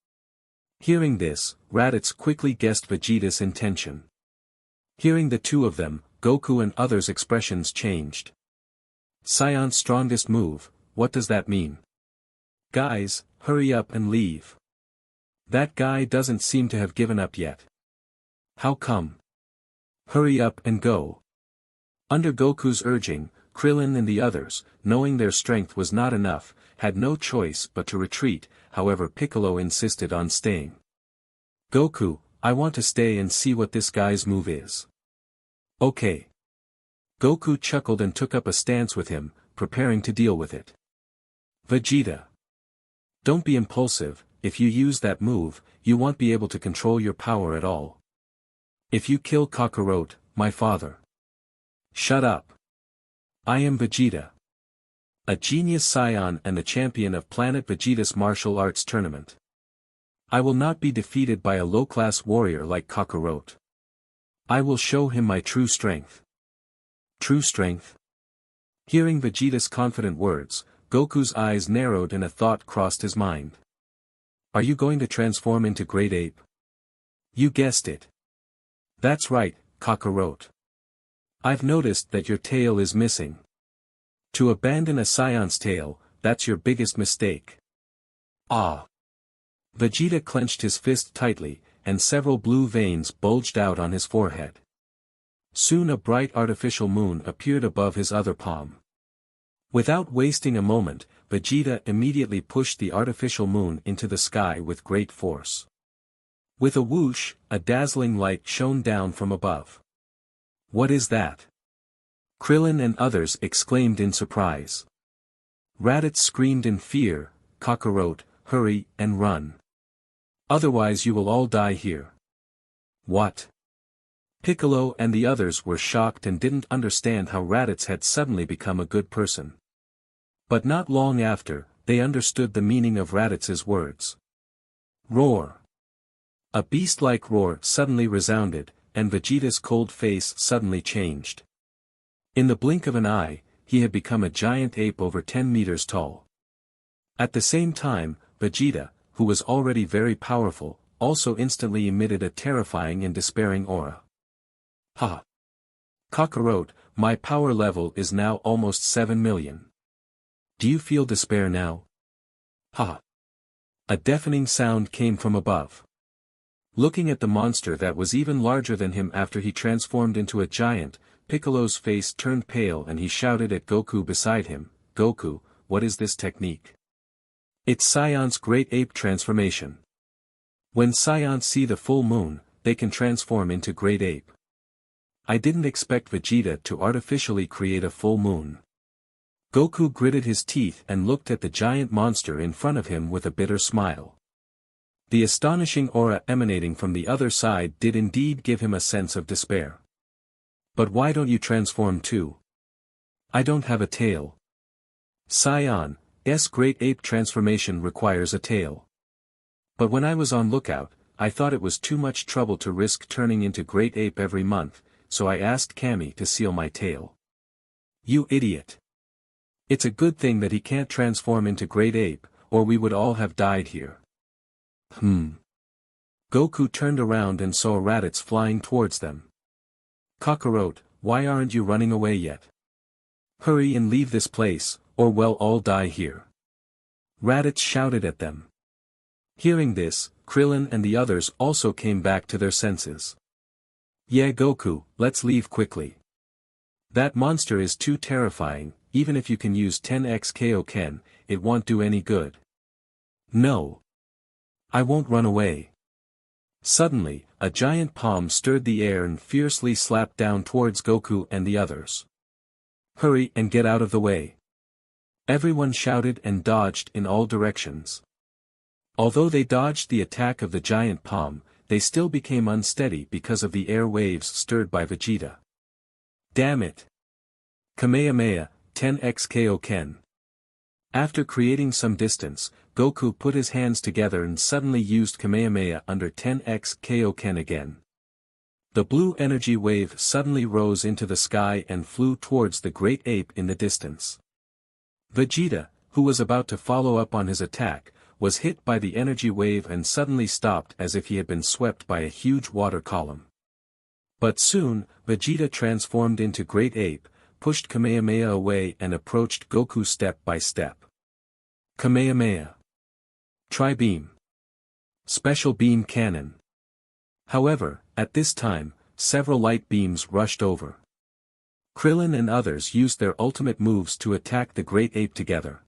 S1: Hearing this, Raditz quickly guessed Vegeta's intention. Hearing the two of them, Goku and others' expressions changed. Saiyan's strongest move, what does that mean? Guys, hurry up and leave. That guy doesn't seem to have given up yet. How come? Hurry up and go. Under Goku's urging, Krillin and the others, knowing their strength was not enough, had no choice but to retreat. However, Piccolo insisted on staying. Goku, I want to stay and see what this guy's move is. Okay. Goku chuckled and took up a stance with him, preparing to deal with it. Vegeta. Don't be impulsive, if you use that move, you won't be able to control your power at all. If you kill Kakarot, my father. Shut up. I am Vegeta. A genius Saiyan and the champion of Planet Vegeta's martial arts tournament. I will not be defeated by a low-class warrior like Kakarot. I will show him my true strength. True strength? Hearing Vegeta's confident words, Goku's eyes narrowed and a thought crossed his mind. Are you going to transform into Great Ape? You guessed it. That's right, Kakarot. I've noticed that your tail is missing. To abandon a Saiyan's tail, that's your biggest mistake. Ah! Vegeta clenched his fist tightly, and several blue veins bulged out on his forehead. Soon a bright artificial moon appeared above his other palm. Without wasting a moment, Vegeta immediately pushed the artificial moon into the sky with great force. With a whoosh, a dazzling light shone down from above. What is that? Krillin and others exclaimed in surprise. Raditz screamed in fear, Kakarot, hurry and run. Otherwise you will all die here. What? Piccolo and the others were shocked and didn't understand how Raditz had suddenly become a good person. But not long after, they understood the meaning of Raditz's words. Roar! A beast-like roar suddenly resounded, and Vegeta's cold face suddenly changed. In the blink of an eye, he had become a giant ape over 10 meters tall. At the same time, Vegeta, who was already very powerful, also instantly emitted a terrifying and despairing aura. Ha! Kakarot, my power level is now almost 7 million. Do you feel despair now? Ha! A deafening sound came from above. Looking at the monster that was even larger than him after he transformed into a giant, Piccolo's face turned pale and he shouted at Goku beside him, Goku, what is this technique? It's Saiyan's great ape transformation. When Saiyans see the full moon, they can transform into great ape. I didn't expect Vegeta to artificially create a full moon. Goku gritted his teeth and looked at the giant monster in front of him with a bitter smile. The astonishing aura emanating from the other side did indeed give him a sense of despair. But why don't you transform too? I don't have a tail. Saiyan's great ape transformation requires a tail. But when I was on lookout, I thought it was too much trouble to risk turning into great ape every month, so I asked Kami to seal my tail. You idiot! It's a good thing that he can't transform into great ape, or we would all have died here. Goku turned around and saw Raditz flying towards them. Kakarot, why aren't you running away yet? Hurry and leave this place, or we'll all die here. Raditz shouted at them. Hearing this, Krillin and the others also came back to their senses. Yeah Goku, let's leave quickly. That monster is too terrifying, even if you can use 10x Kaioken, it won't do any good. No. I won't run away. Suddenly, a giant palm stirred the air and fiercely slapped down towards Goku and the others. Hurry and get out of the way. Everyone shouted and dodged in all directions. Although they dodged the attack of the giant palm, they still became unsteady because of the air waves stirred by Vegeta. Damn it! Kamehameha, 10x Kaioken. After creating some distance, Goku put his hands together and suddenly used Kamehameha under 10x Kaioken again. The blue energy wave suddenly rose into the sky and flew towards the great ape in the distance. Vegeta, who was about to follow up on his attack, was hit by the energy wave and suddenly stopped as if he had been swept by a huge water column. But soon, Vegeta transformed into Great Ape, pushed Kamehameha away and approached Goku step by step. Kamehameha. Tri-beam. Special beam cannon. However, at this time, several light beams rushed over. Krillin and others used their ultimate moves to attack the Great Ape together.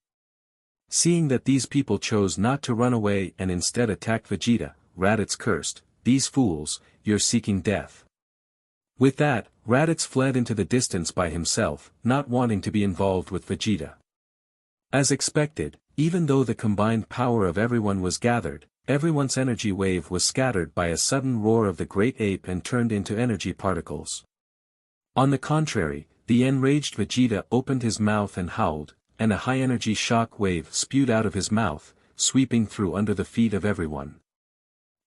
S1: Seeing that these people chose not to run away and instead attacked Vegeta, Raditz cursed, "These fools, you're seeking death." With that, Raditz fled into the distance by himself, not wanting to be involved with Vegeta. As expected, even though the combined power of everyone was gathered, everyone's energy wave was scattered by a sudden roar of the Great Ape and turned into energy particles. On the contrary, the enraged Vegeta opened his mouth and howled, and a high-energy shock wave spewed out of his mouth, sweeping through under the feet of everyone.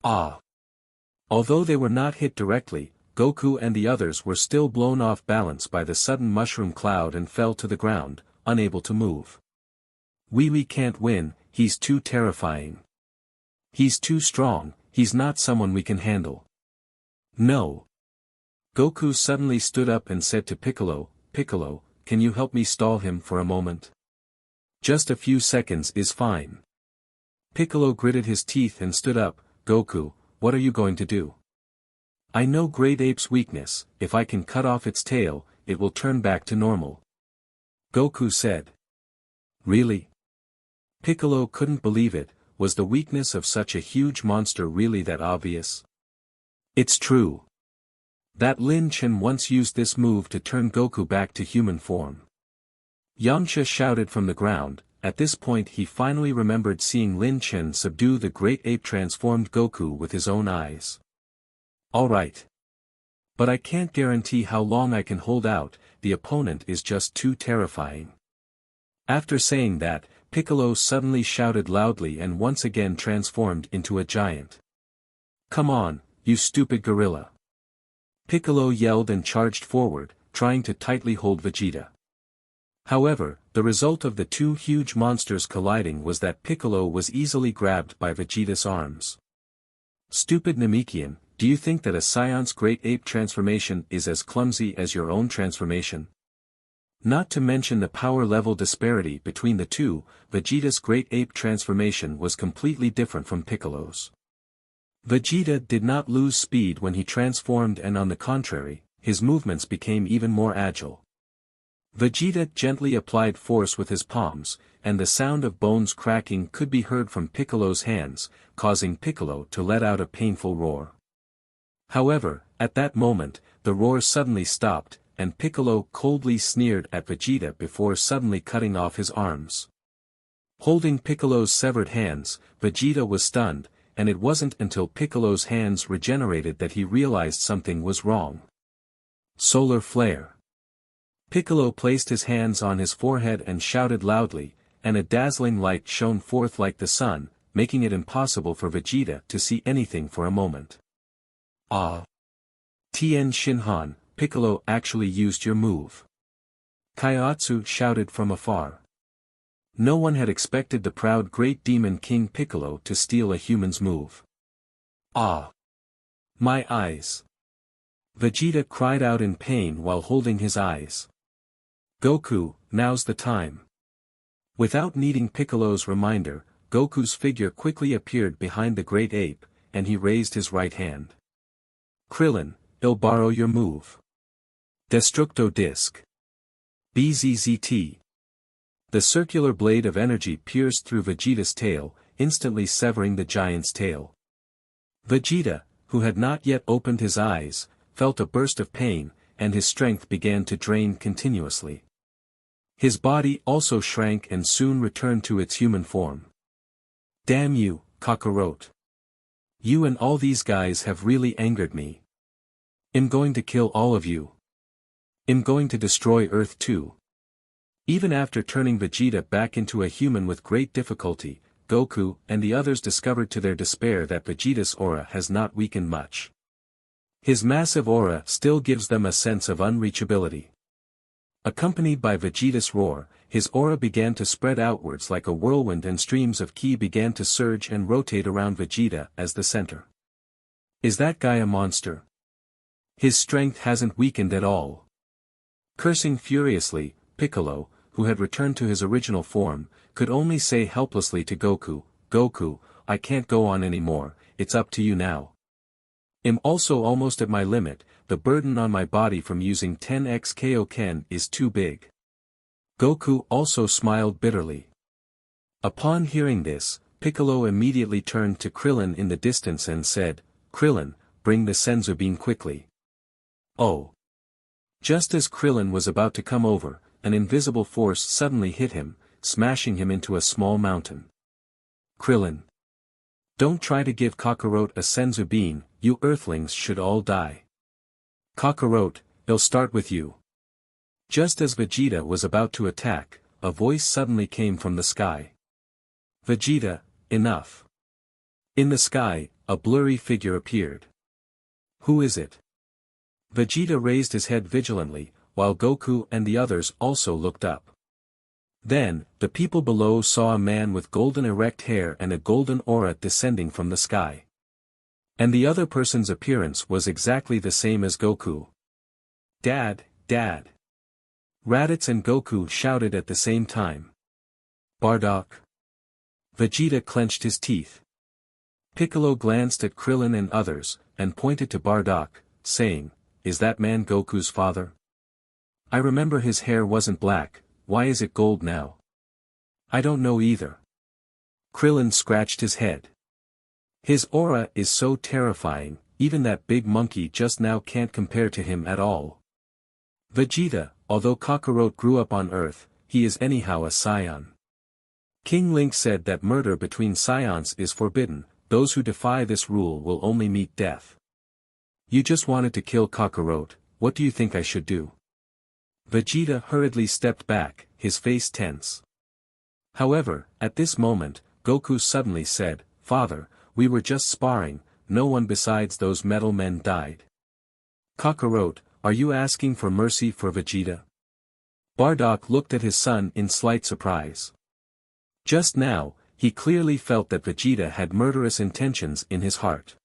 S1: Ah! Although they were not hit directly, Goku and the others were still blown off balance by the sudden mushroom cloud and fell to the ground, unable to move. We can't win, he's too terrifying. He's too strong, he's not someone we can handle. No. Goku suddenly stood up and said to Piccolo, Piccolo, can you help me stall him for a moment? Just a few seconds is fine. Piccolo gritted his teeth and stood up. Goku, what are you going to do? I know Great Ape's weakness, if I can cut off its tail, it will turn back to normal. Goku said. Really? Piccolo couldn't believe it. Was the weakness of such a huge monster really that obvious? It's true. That Lin Chen once used this move to turn Goku back to human form. Yamcha shouted from the ground. At this point he finally remembered seeing Lin Chen subdue the great ape transformed Goku with his own eyes. Alright. But I can't guarantee how long I can hold out, the opponent is just too terrifying. After saying that, Piccolo suddenly shouted loudly and once again transformed into a giant. Come on, you stupid gorilla. Piccolo yelled and charged forward, trying to tightly hold Vegeta. However, the result of the two huge monsters colliding was that Piccolo was easily grabbed by Vegeta's arms. Stupid Namekian, do you think that a Saiyan's great ape transformation is as clumsy as your own transformation? Not to mention the power level disparity between the two, Vegeta's great ape transformation was completely different from Piccolo's. Vegeta did not lose speed when he transformed, and on the contrary, his movements became even more agile. Vegeta gently applied force with his palms, and the sound of bones cracking could be heard from Piccolo's hands, causing Piccolo to let out a painful roar. However, at that moment, the roar suddenly stopped, and Piccolo coldly sneered at Vegeta before suddenly cutting off his arms. Holding Piccolo's severed hands, Vegeta was stunned, and it wasn't until Piccolo's hands regenerated that he realized something was wrong. Solar flare. Piccolo placed his hands on his forehead and shouted loudly, and a dazzling light shone forth like the sun, making it impossible for Vegeta to see anything for a moment. Ah! Tien Shinhan, Piccolo actually used your move. Kaiotsu shouted from afar. No one had expected the proud great demon King Piccolo to steal a human's move. Ah! My eyes! Vegeta cried out in pain while holding his eyes. Goku, now's the time. Without needing Piccolo's reminder, Goku's figure quickly appeared behind the great ape, and he raised his right hand. Krillin, I'll borrow your move. Destructo Disc. BZZT. The circular blade of energy pierced through Vegeta's tail, instantly severing the giant's tail. Vegeta, who had not yet opened his eyes, felt a burst of pain, and his strength began to drain continuously. His body also shrank and soon returned to its human form. Damn you, Kakarot. You and all these guys have really angered me. I'm going to kill all of you. I'm going to destroy Earth too. Even after turning Vegeta back into a human with great difficulty, Goku and the others discovered to their despair that Vegeta's aura has not weakened much. His massive aura still gives them a sense of unreachability. Accompanied by Vegeta's roar, his aura began to spread outwards like a whirlwind, and streams of ki began to surge and rotate around Vegeta as the center. Is that guy a monster? His strength hasn't weakened at all. Cursing furiously, Piccolo, who had returned to his original form, could only say helplessly to Goku, Goku, I can't go on anymore, it's up to you now. I'm also almost at my limit, the burden on my body from using 10x Kaioken is too big. Goku also smiled bitterly. Upon hearing this, Piccolo immediately turned to Krillin in the distance and said, Krillin, bring the Senzu bean quickly. Oh! Just as Krillin was about to come over, an invisible force suddenly hit him, smashing him into a small mountain. Krillin! Don't try to give Kakarot a Senzu bean, you Earthlings should all die. Kakarot, I'll start with you. Just as Vegeta was about to attack, a voice suddenly came from the sky. Vegeta, enough. In the sky, a blurry figure appeared. Who is it? Vegeta raised his head vigilantly, while Goku and the others also looked up. Then, the people below saw a man with golden erect hair and a golden aura descending from the sky. And the other person's appearance was exactly the same as Goku. Dad, Dad! Raditz and Goku shouted at the same time. Bardock! Vegeta clenched his teeth. Piccolo glanced at Krillin and others, and pointed to Bardock, saying, "Is that man Goku's father? I remember his hair wasn't black, why is it gold now?" "I don't know either." Krillin scratched his head. "His aura is so terrifying, even that big monkey just now can't compare to him at all." Vegeta, although Kakarot grew up on Earth, he is anyhow a Saiyan. King Link said that murder between Saiyans is forbidden, those who defy this rule will only meet death. You just wanted to kill Kakarot, what do you think I should do? Vegeta hurriedly stepped back, his face tense. However, at this moment, Goku suddenly said, "Father, we were just sparring, no one besides those metal men died." "Kakarot, are you asking for mercy for Vegeta?" Bardock looked at his son in slight surprise. Just now, he clearly felt that Vegeta had murderous intentions in his heart.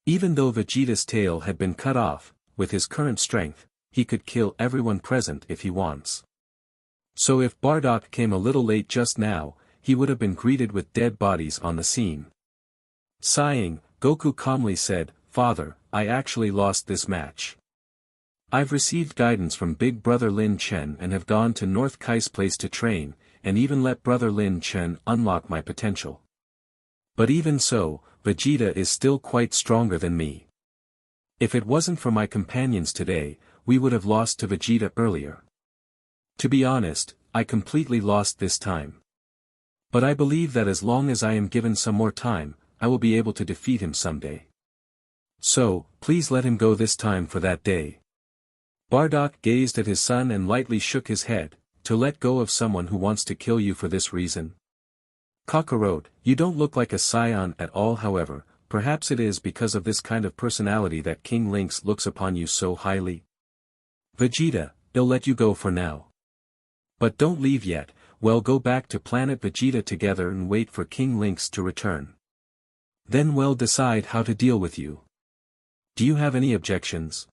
S1: Even though Vegeta's tail had been cut off, with his current strength, he could kill everyone present if he wants. So if Bardock came a little late just now, he would have been greeted with dead bodies on the scene. Sighing, Goku calmly said, "Father, I actually lost this match. I've received guidance from Big Brother Lin Chen and have gone to North Kai's place to train, and even let Brother Lin Chen unlock my potential. But even so, Vegeta is still quite stronger than me. If it wasn't for my companions today, we would have lost to Vegeta earlier. To be honest, I completely lost this time. But I believe that as long as I am given some more time, I will be able to defeat him someday. So, please let him go this time for that day." Bardock gazed at his son and lightly shook his head. "To let go of someone who wants to kill you for this reason? Kakarot, you don't look like a Saiyan at all. However, perhaps it is because of this kind of personality that King Lynx looks upon you so highly. Vegeta, he'll let you go for now. But don't leave yet, we'll go back to Planet Vegeta together and wait for King Lynx to return. Then we'll decide how to deal with you. Do you have any objections?"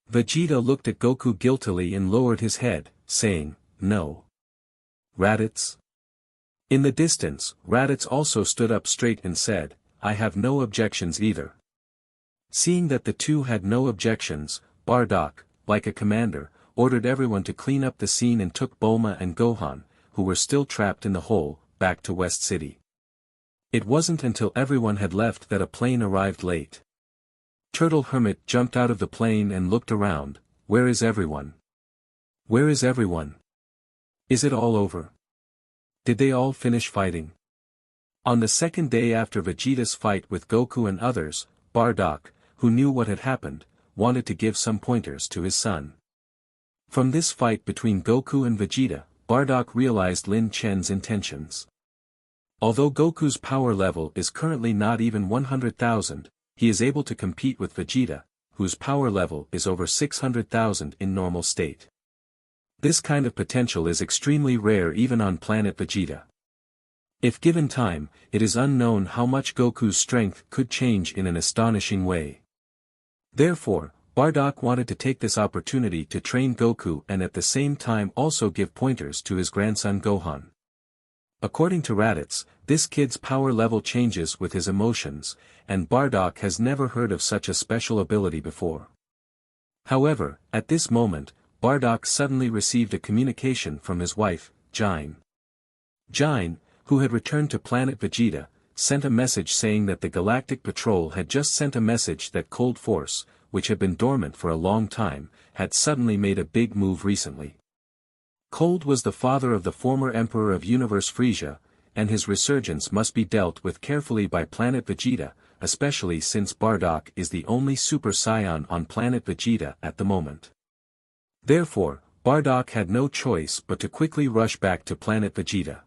S1: Vegeta looked at Goku guiltily and lowered his head, saying, "No." Raditz? In the distance, Raditz also stood up straight and said, "I have no objections either." Seeing that the two had no objections, Bardock, like a commander, ordered everyone to clean up the scene and took Bulma and Gohan, who were still trapped in the hole, back to West City. It wasn't until everyone had left that a plane arrived late. Turtle Hermit jumped out of the plane and looked around. "Where is everyone? Where is everyone? Is it all over? Did they all finish fighting?" On the second day after Vegeta's fight with Goku and others, Bardock, who knew what had happened, wanted to give some pointers to his son. From this fight between Goku and Vegeta, Bardock realized Lin Chen's intentions. Although Goku's power level is currently not even 100,000, he is able to compete with Vegeta, whose power level is over 600,000 in normal state. This kind of potential is extremely rare even on Planet Vegeta. If given time, it is unknown how much Goku's strength could change in an astonishing way. Therefore, Bardock wanted to take this opportunity to train Goku and at the same time also give pointers to his grandson Gohan. According to Raditz, this kid's power level changes with his emotions, and Bardock has never heard of such a special ability before. However, at this moment, Bardock suddenly received a communication from his wife, Jine. Jine, who had returned to Planet Vegeta, sent a message saying that the Galactic Patrol had just sent a message that Cold Force, which had been dormant for a long time, had suddenly made a big move recently. Cold was the father of the former Emperor of Universe Frieza, and his resurgence must be dealt with carefully by Planet Vegeta, especially since Bardock is the only Super Saiyan on Planet Vegeta at the moment. Therefore, Bardock had no choice but to quickly rush back to Planet Vegeta.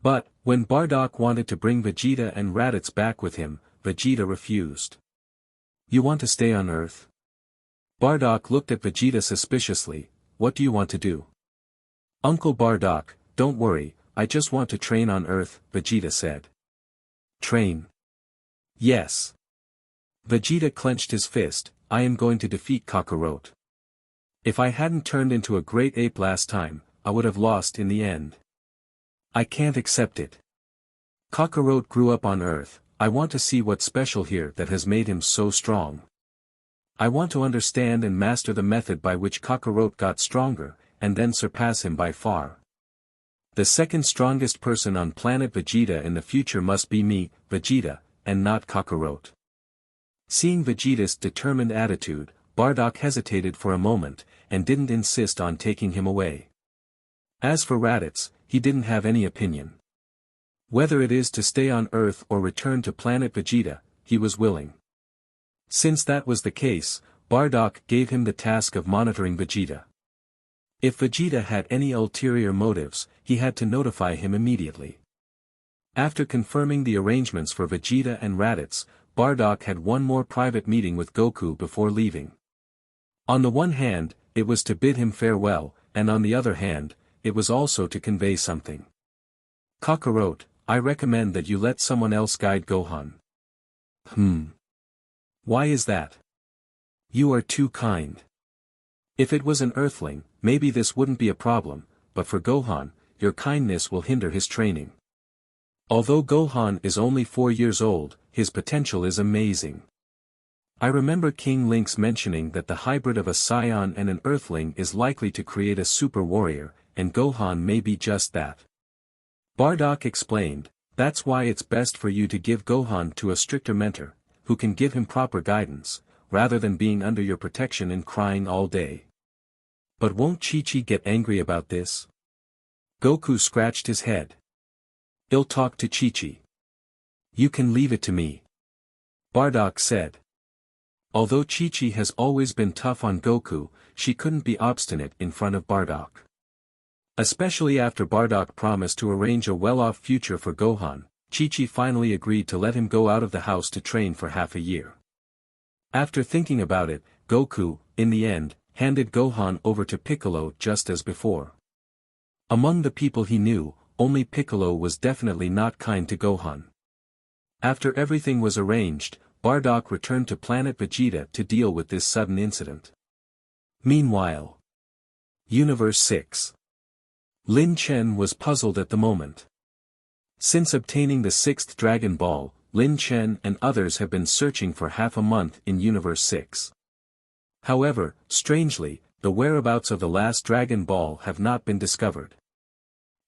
S1: But, when Bardock wanted to bring Vegeta and Raditz back with him, Vegeta refused. "You want to stay on Earth?" Bardock looked at Vegeta suspiciously. "What do you want to do?" "Uncle Bardock, don't worry, I just want to train on Earth," Vegeta said. "Train?" "Yes. Vegeta clenched his fist. I am going to defeat Kakarot. If I hadn't turned into a great ape last time, I would have lost in the end. I can't accept it. Kakarot grew up on Earth. I want to see what's special here that has made him so strong. I want to understand and master the method by which Kakarot got stronger, and then surpass him by far. The second strongest person on Planet Vegeta in the future must be me, Vegeta, and not Kakarot. Seeing Vegeta's determined attitude, Bardock hesitated for a moment, and didn't insist on taking him away. As for Raditz, he didn't have any opinion. Whether it is to stay on Earth or return to Planet Vegeta, he was willing. Since that was the case, Bardock gave him the task of monitoring Vegeta. If Vegeta had any ulterior motives, he had to notify him immediately. After confirming the arrangements for Vegeta and Raditz, Bardock had one more private meeting with Goku before leaving. On the one hand, it was to bid him farewell, and on the other hand, it was also to convey something. Kakarot, I recommend that you let someone else guide Gohan. Why is that? You are too kind. If it was an Earthling, maybe this wouldn't be a problem, but for Gohan, your kindness will hinder his training. Although Gohan is only 4 years old, his potential is amazing. I remember King Link's mentioning that the hybrid of a Saiyan and an Earthling is likely to create a super warrior, and Gohan may be just that. Bardock explained, that's why it's best for you to give Gohan to a stricter mentor, who can give him proper guidance, rather than being under your protection and crying all day. But won't Chi-Chi get angry about this? Goku scratched his head. I'll talk to Chi-Chi. You can leave it to me. Bardock said. Although Chi-Chi has always been tough on Goku, she couldn't be obstinate in front of Bardock. Especially after Bardock promised to arrange a well-off future for Gohan, Chi-Chi finally agreed to let him go out of the house to train for half a year. After thinking about it, Goku, in the end, handed Gohan over to Piccolo just as before. Among the people he knew, only Piccolo was definitely not kind to Gohan. After everything was arranged, Bardock returned to Planet Vegeta to deal with this sudden incident. Meanwhile, Universe 6. Lin Chen was puzzled at the moment. Since obtaining the 6th Dragon Ball, Lin Chen and others have been searching for half a month in Universe 6. However, strangely, the whereabouts of the last Dragon Ball have not been discovered.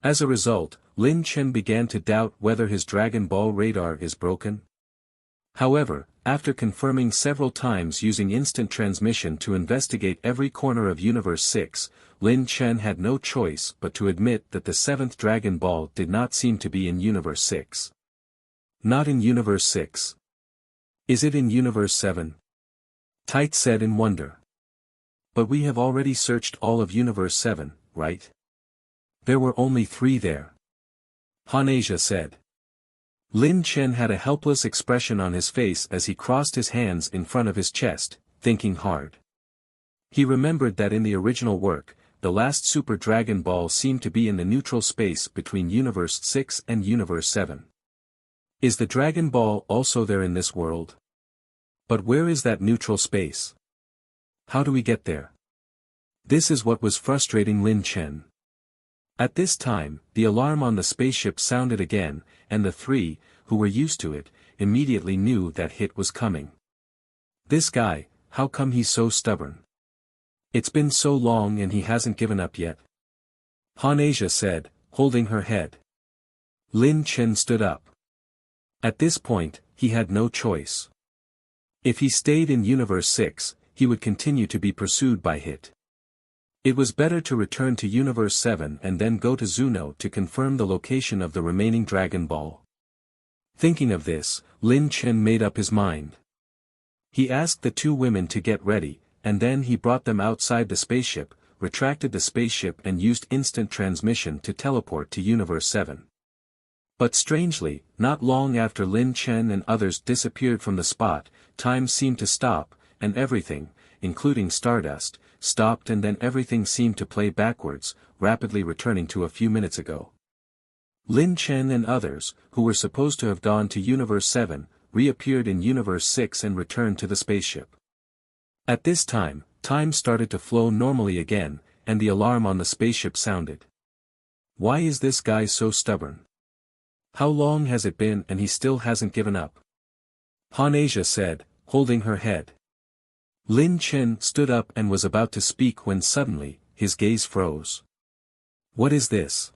S1: As a result, Lin Chen began to doubt whether his Dragon Ball radar is broken. However, after confirming several times using instant transmission to investigate every corner of Universe 6, Lin Chen had no choice but to admit that the 7th Dragon Ball did not seem to be in Universe 6. Not in Universe 6. Is it in Universe 7? Tite said in wonder. But we have already searched all of Universe 7, right? There were only 3 there. Hanasia said. Lin Chen had a helpless expression on his face as he crossed his hands in front of his chest, thinking hard. He remembered that in the original work, the last Super Dragon Ball seemed to be in the neutral space between Universe 6 and Universe 7. Is the Dragon Ball also there in this world? But where is that neutral space? How do we get there? This is what was frustrating Lin Chen. At this time, the alarm on the spaceship sounded again, and the 3, who were used to it, immediately knew that hit was coming. This guy, how come he's so stubborn? It's been so long and he hasn't given up yet. Hanasia said, holding her head. Lin Chen stood up. At this point, he had no choice. If he stayed in Universe 6, he would continue to be pursued by Hit. It was better to return to Universe 7 and then go to Zuno to confirm the location of the remaining Dragon Ball. Thinking of this, Lin Chen made up his mind. He asked the 2 women to get ready, and then he brought them outside the spaceship, retracted the spaceship and used instant transmission to teleport to Universe 7. But strangely, not long after Lin Chen and others disappeared from the spot, time seemed to stop, and everything, including Stardust, stopped, and then everything seemed to play backwards, rapidly returning to a few minutes ago. Lin Chen and others, who were supposed to have gone to Universe 7, reappeared in Universe 6 and returned to the spaceship. At this time, time started to flow normally again, and the alarm on the spaceship sounded. Why is this guy so stubborn? How long has it been and he still hasn't given up? Hanasia said, holding her head. Lin Chen stood up and was about to speak when suddenly, his gaze froze. What is this?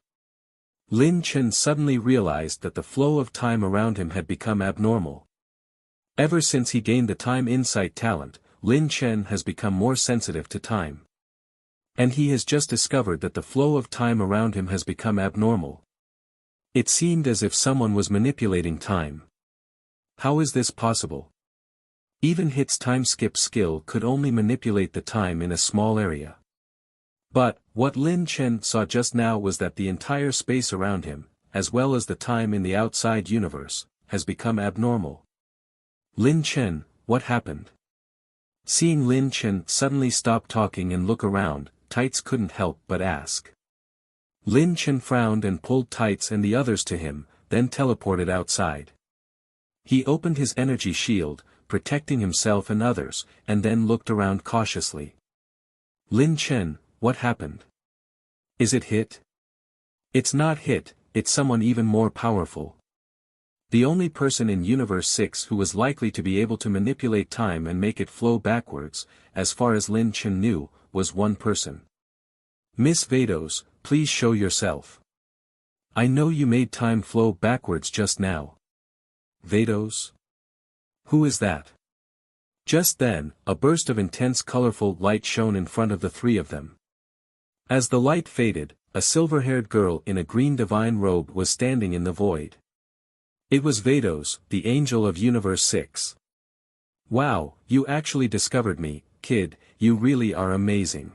S1: Lin Chen suddenly realized that the flow of time around him had become abnormal. Ever since he gained the time insight talent, Lin Chen has become more sensitive to time. And he has just discovered that the flow of time around him has become abnormal. It seemed as if someone was manipulating time. How is this possible? Even Hit's time skip skill could only manipulate the time in a small area. But, what Lin Chen saw just now was that the entire space around him, as well as the time in the outside universe, has become abnormal. Lin Chen, what happened? Seeing Lin Chen suddenly stop talking and look around, Tights couldn't help but ask. Lin Chen frowned and pulled Tights and the others to him, then teleported outside. He opened his energy shield, protecting himself and others, and then looked around cautiously. Lin Chen, what happened? Is it Hit? It's not Hit, it's someone even more powerful. The only person in Universe 6 who was likely to be able to manipulate time and make it flow backwards, as far as Lin Chen knew, was one person. Miss Vados, please show yourself. I know you made time flow backwards just now. Vados? Who is that? Just then, a burst of intense colorful light shone in front of the three of them. As the light faded, a silver-haired girl in a green divine robe was standing in the void. It was Vados, the angel of Universe 6. Wow, you actually discovered me, kid, you really are amazing.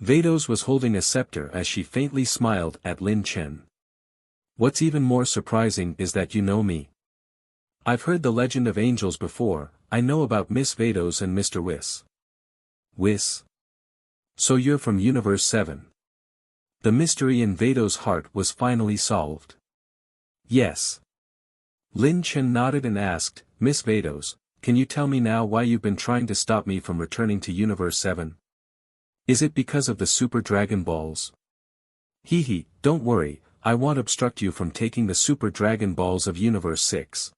S1: Vados was holding a scepter as she faintly smiled at Lin Chen. What's even more surprising is that you know me. I've heard the legend of angels before, I know about Miss Vados and Mr. Whis. Whis? So you're from Universe 7. The mystery in Vados' heart was finally solved. Yes. Lin Chen nodded and asked, Miss Vados, can you tell me now why you've been trying to stop me from returning to Universe 7? Is it because of the Super Dragon Balls? Hee, don't worry, I won't obstruct you from taking the Super Dragon Balls of Universe 6.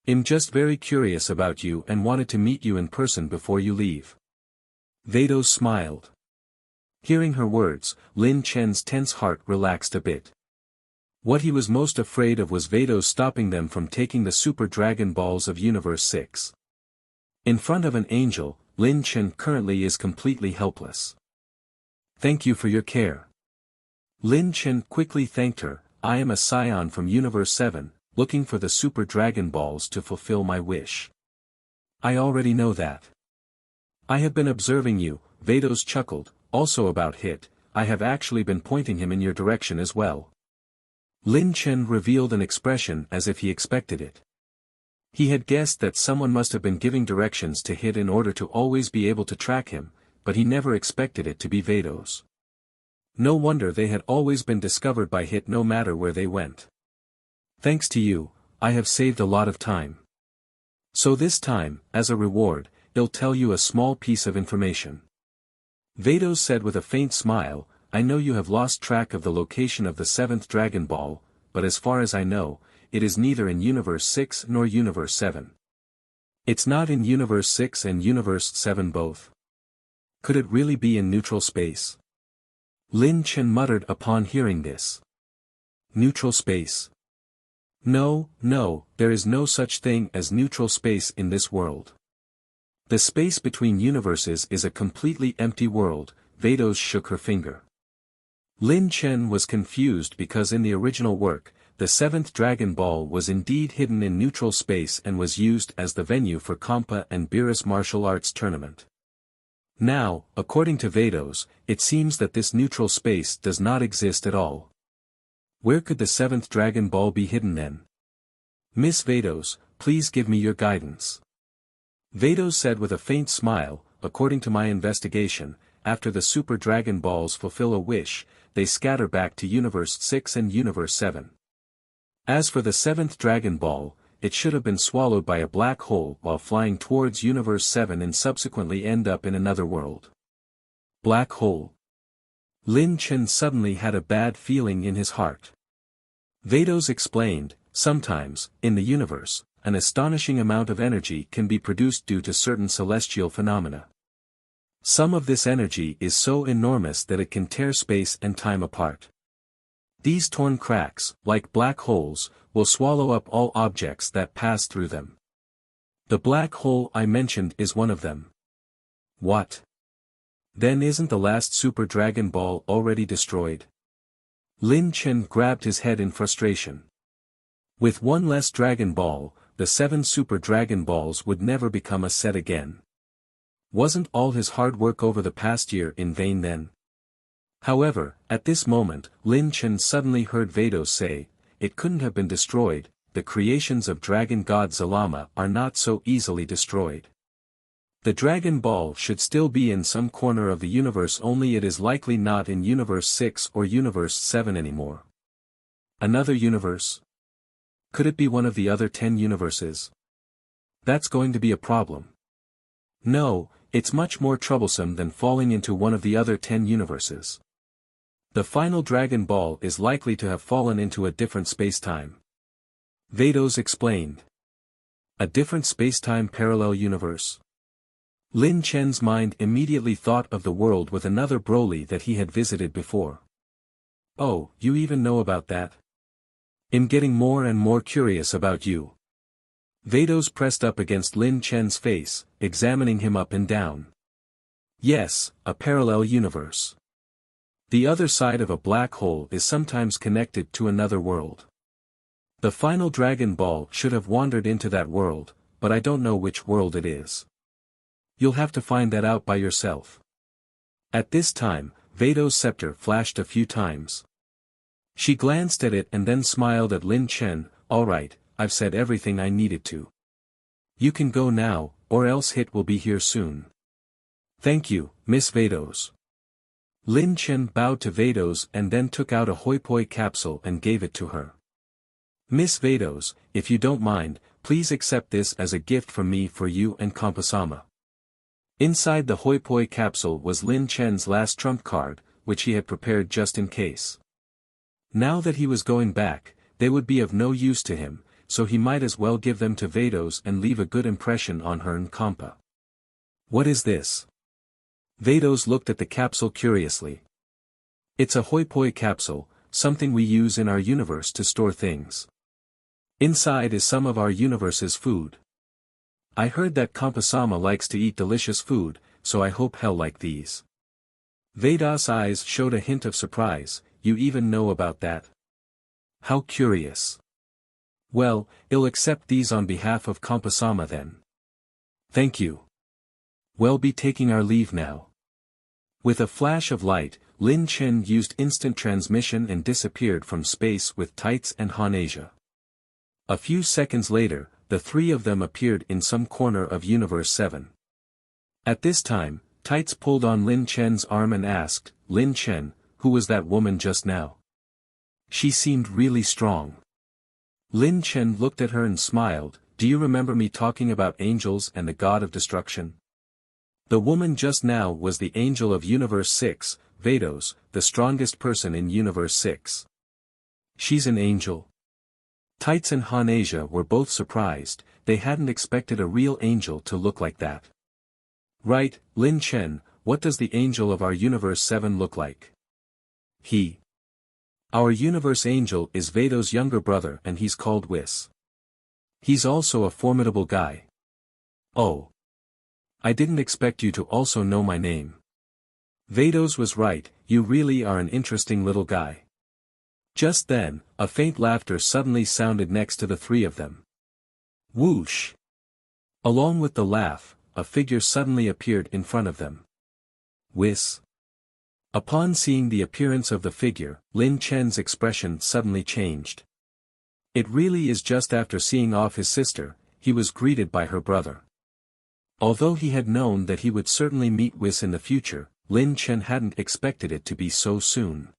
S1: I'm just very curious about you and wanted to meet you in person before you leave. Vados smiled. Hearing her words, Lin Chen's tense heart relaxed a bit. What he was most afraid of was Vados stopping them from taking the Super Dragon Balls of Universe 6. In front of an angel, Lin Chen currently is completely helpless. Thank you for your care. Lin Chen quickly thanked her. I am a Saiyan from Universe 7, looking for the Super Dragon Balls to fulfill my wish. I already know that. I have been observing you, Vados chuckled, also about Hit, I have actually been pointing him in your direction as well. Lin Chen revealed an expression as if he expected it. He had guessed that someone must have been giving directions to Hit in order to always be able to track him, but he never expected it to be Vados. No wonder they had always been discovered by Hit no matter where they went. Thanks to you, I have saved a lot of time. So this time, as a reward, I'll tell you a small piece of information. Vados said with a faint smile, I know you have lost track of the location of the 7th Dragon Ball, but as far as I know, it is neither in Universe 6 nor Universe 7. It's not in Universe 6 and Universe 7 both. Could it really be in neutral space? Lin Chen muttered upon hearing this. Neutral space? No, there is no such thing as neutral space in this world. The space between universes is a completely empty world, Vados shook her finger. Lin Chen was confused because in the original work, the 7th Dragon Ball was indeed hidden in neutral space and was used as the venue for Kampa and Beerus martial arts tournament. Now, according to Vados, it seems that this neutral space does not exist at all. Where could the 7th Dragon Ball be hidden then? Miss Vados, please give me your guidance. Vados said with a faint smile, according to my investigation, after the Super Dragon Balls fulfill a wish, they scatter back to Universe 6 and Universe 7. As for the 7th Dragon Ball, it should have been swallowed by a black hole while flying towards Universe 7 and subsequently end up in another world. Black hole. Lin Chen suddenly had a bad feeling in his heart. Vados explained, sometimes, in the universe, an astonishing amount of energy can be produced due to certain celestial phenomena. Some of this energy is so enormous that it can tear space and time apart. These torn cracks, like black holes, will swallow up all objects that pass through them. The black hole I mentioned is one of them. What? Then isn't the last Super Dragon Ball already destroyed? Lin Chen grabbed his head in frustration. With one less Dragon Ball, the 7 Super Dragon Balls would never become a set again. Wasn't all his hard work over the past year in vain then? However, at this moment, Lin Chen suddenly heard Vados say, it couldn't have been destroyed, the creations of Dragon God Zalama are not so easily destroyed. The Dragon Ball should still be in some corner of the universe, only it is likely not in Universe 6 or Universe 7 anymore. Another universe? Could it be one of the other 10 universes? That's going to be a problem. No, it's much more troublesome than falling into one of the other 10 universes. The final Dragon Ball is likely to have fallen into a different spacetime. Vados explained. A different spacetime parallel universe. Lin Chen's mind immediately thought of the world with another Broly that he had visited before. Oh, you even know about that? I'm getting more and more curious about you. Vados pressed up against Lin Chen's face, examining him up and down. Yes, a parallel universe. The other side of a black hole is sometimes connected to another world. The final Dragon Ball should have wandered into that world, but I don't know which world it is. You'll have to find that out by yourself. At this time, Vados' scepter flashed a few times. She glanced at it and then smiled at Lin Chen. All right, I've said everything I needed to. You can go now, or else Hit will be here soon. Thank you, Miss Vados. Lin Chen bowed to Vados and then took out a hoi poi capsule and gave it to her. Miss Vados, if you don't mind, please accept this as a gift from me for you and Kamehame-ha. Inside the hoi poi capsule was Lin Chen's last trump card, which he had prepared just in case. Now that he was going back, they would be of no use to him, so he might as well give them to Vados and leave a good impression on her and Kampa. What is this? Vados looked at the capsule curiously. It's a hoi poi capsule, something we use in our universe to store things. Inside is some of our universe's food. I heard that Kamehame likes to eat delicious food, so I hope he'll like these. Vados' eyes showed a hint of surprise. You even know about that? How curious. Well, I'll accept these on behalf of Kamehame then. Thank you. We'll be taking our leave now. With a flash of light, Lin Chen used instant transmission and disappeared from space with Tights and Han-Asia. A few seconds later, the three of them appeared in some corner of Universe 7. At this time, Tights pulled on Lin Chen's arm and asked, Lin Chen, who was that woman just now? She seemed really strong. Lin Chen looked at her and smiled. Do you remember me talking about angels and the god of destruction? The woman just now was the angel of Universe 6, Vados, the strongest person in Universe 6. She's an angel? Tights and Han-Asia were both surprised. They hadn't expected a real angel to look like that. Right, Lin Chen, what does the angel of our Universe 7 look like? Our universe angel is Vados' younger brother and he's called Whis. He's also a formidable guy. Oh. I didn't expect you to also know my name. Vados was right, you really are an interesting little guy. Just then, a faint laughter suddenly sounded next to the three of them. Whoosh! Along with the laugh, a figure suddenly appeared in front of them. Whis. Upon seeing the appearance of the figure, Lin Chen's expression suddenly changed. It really is just after seeing off his sister, he was greeted by her brother. Although he had known that he would certainly meet Whis in the future, Lin Chen hadn't expected it to be so soon.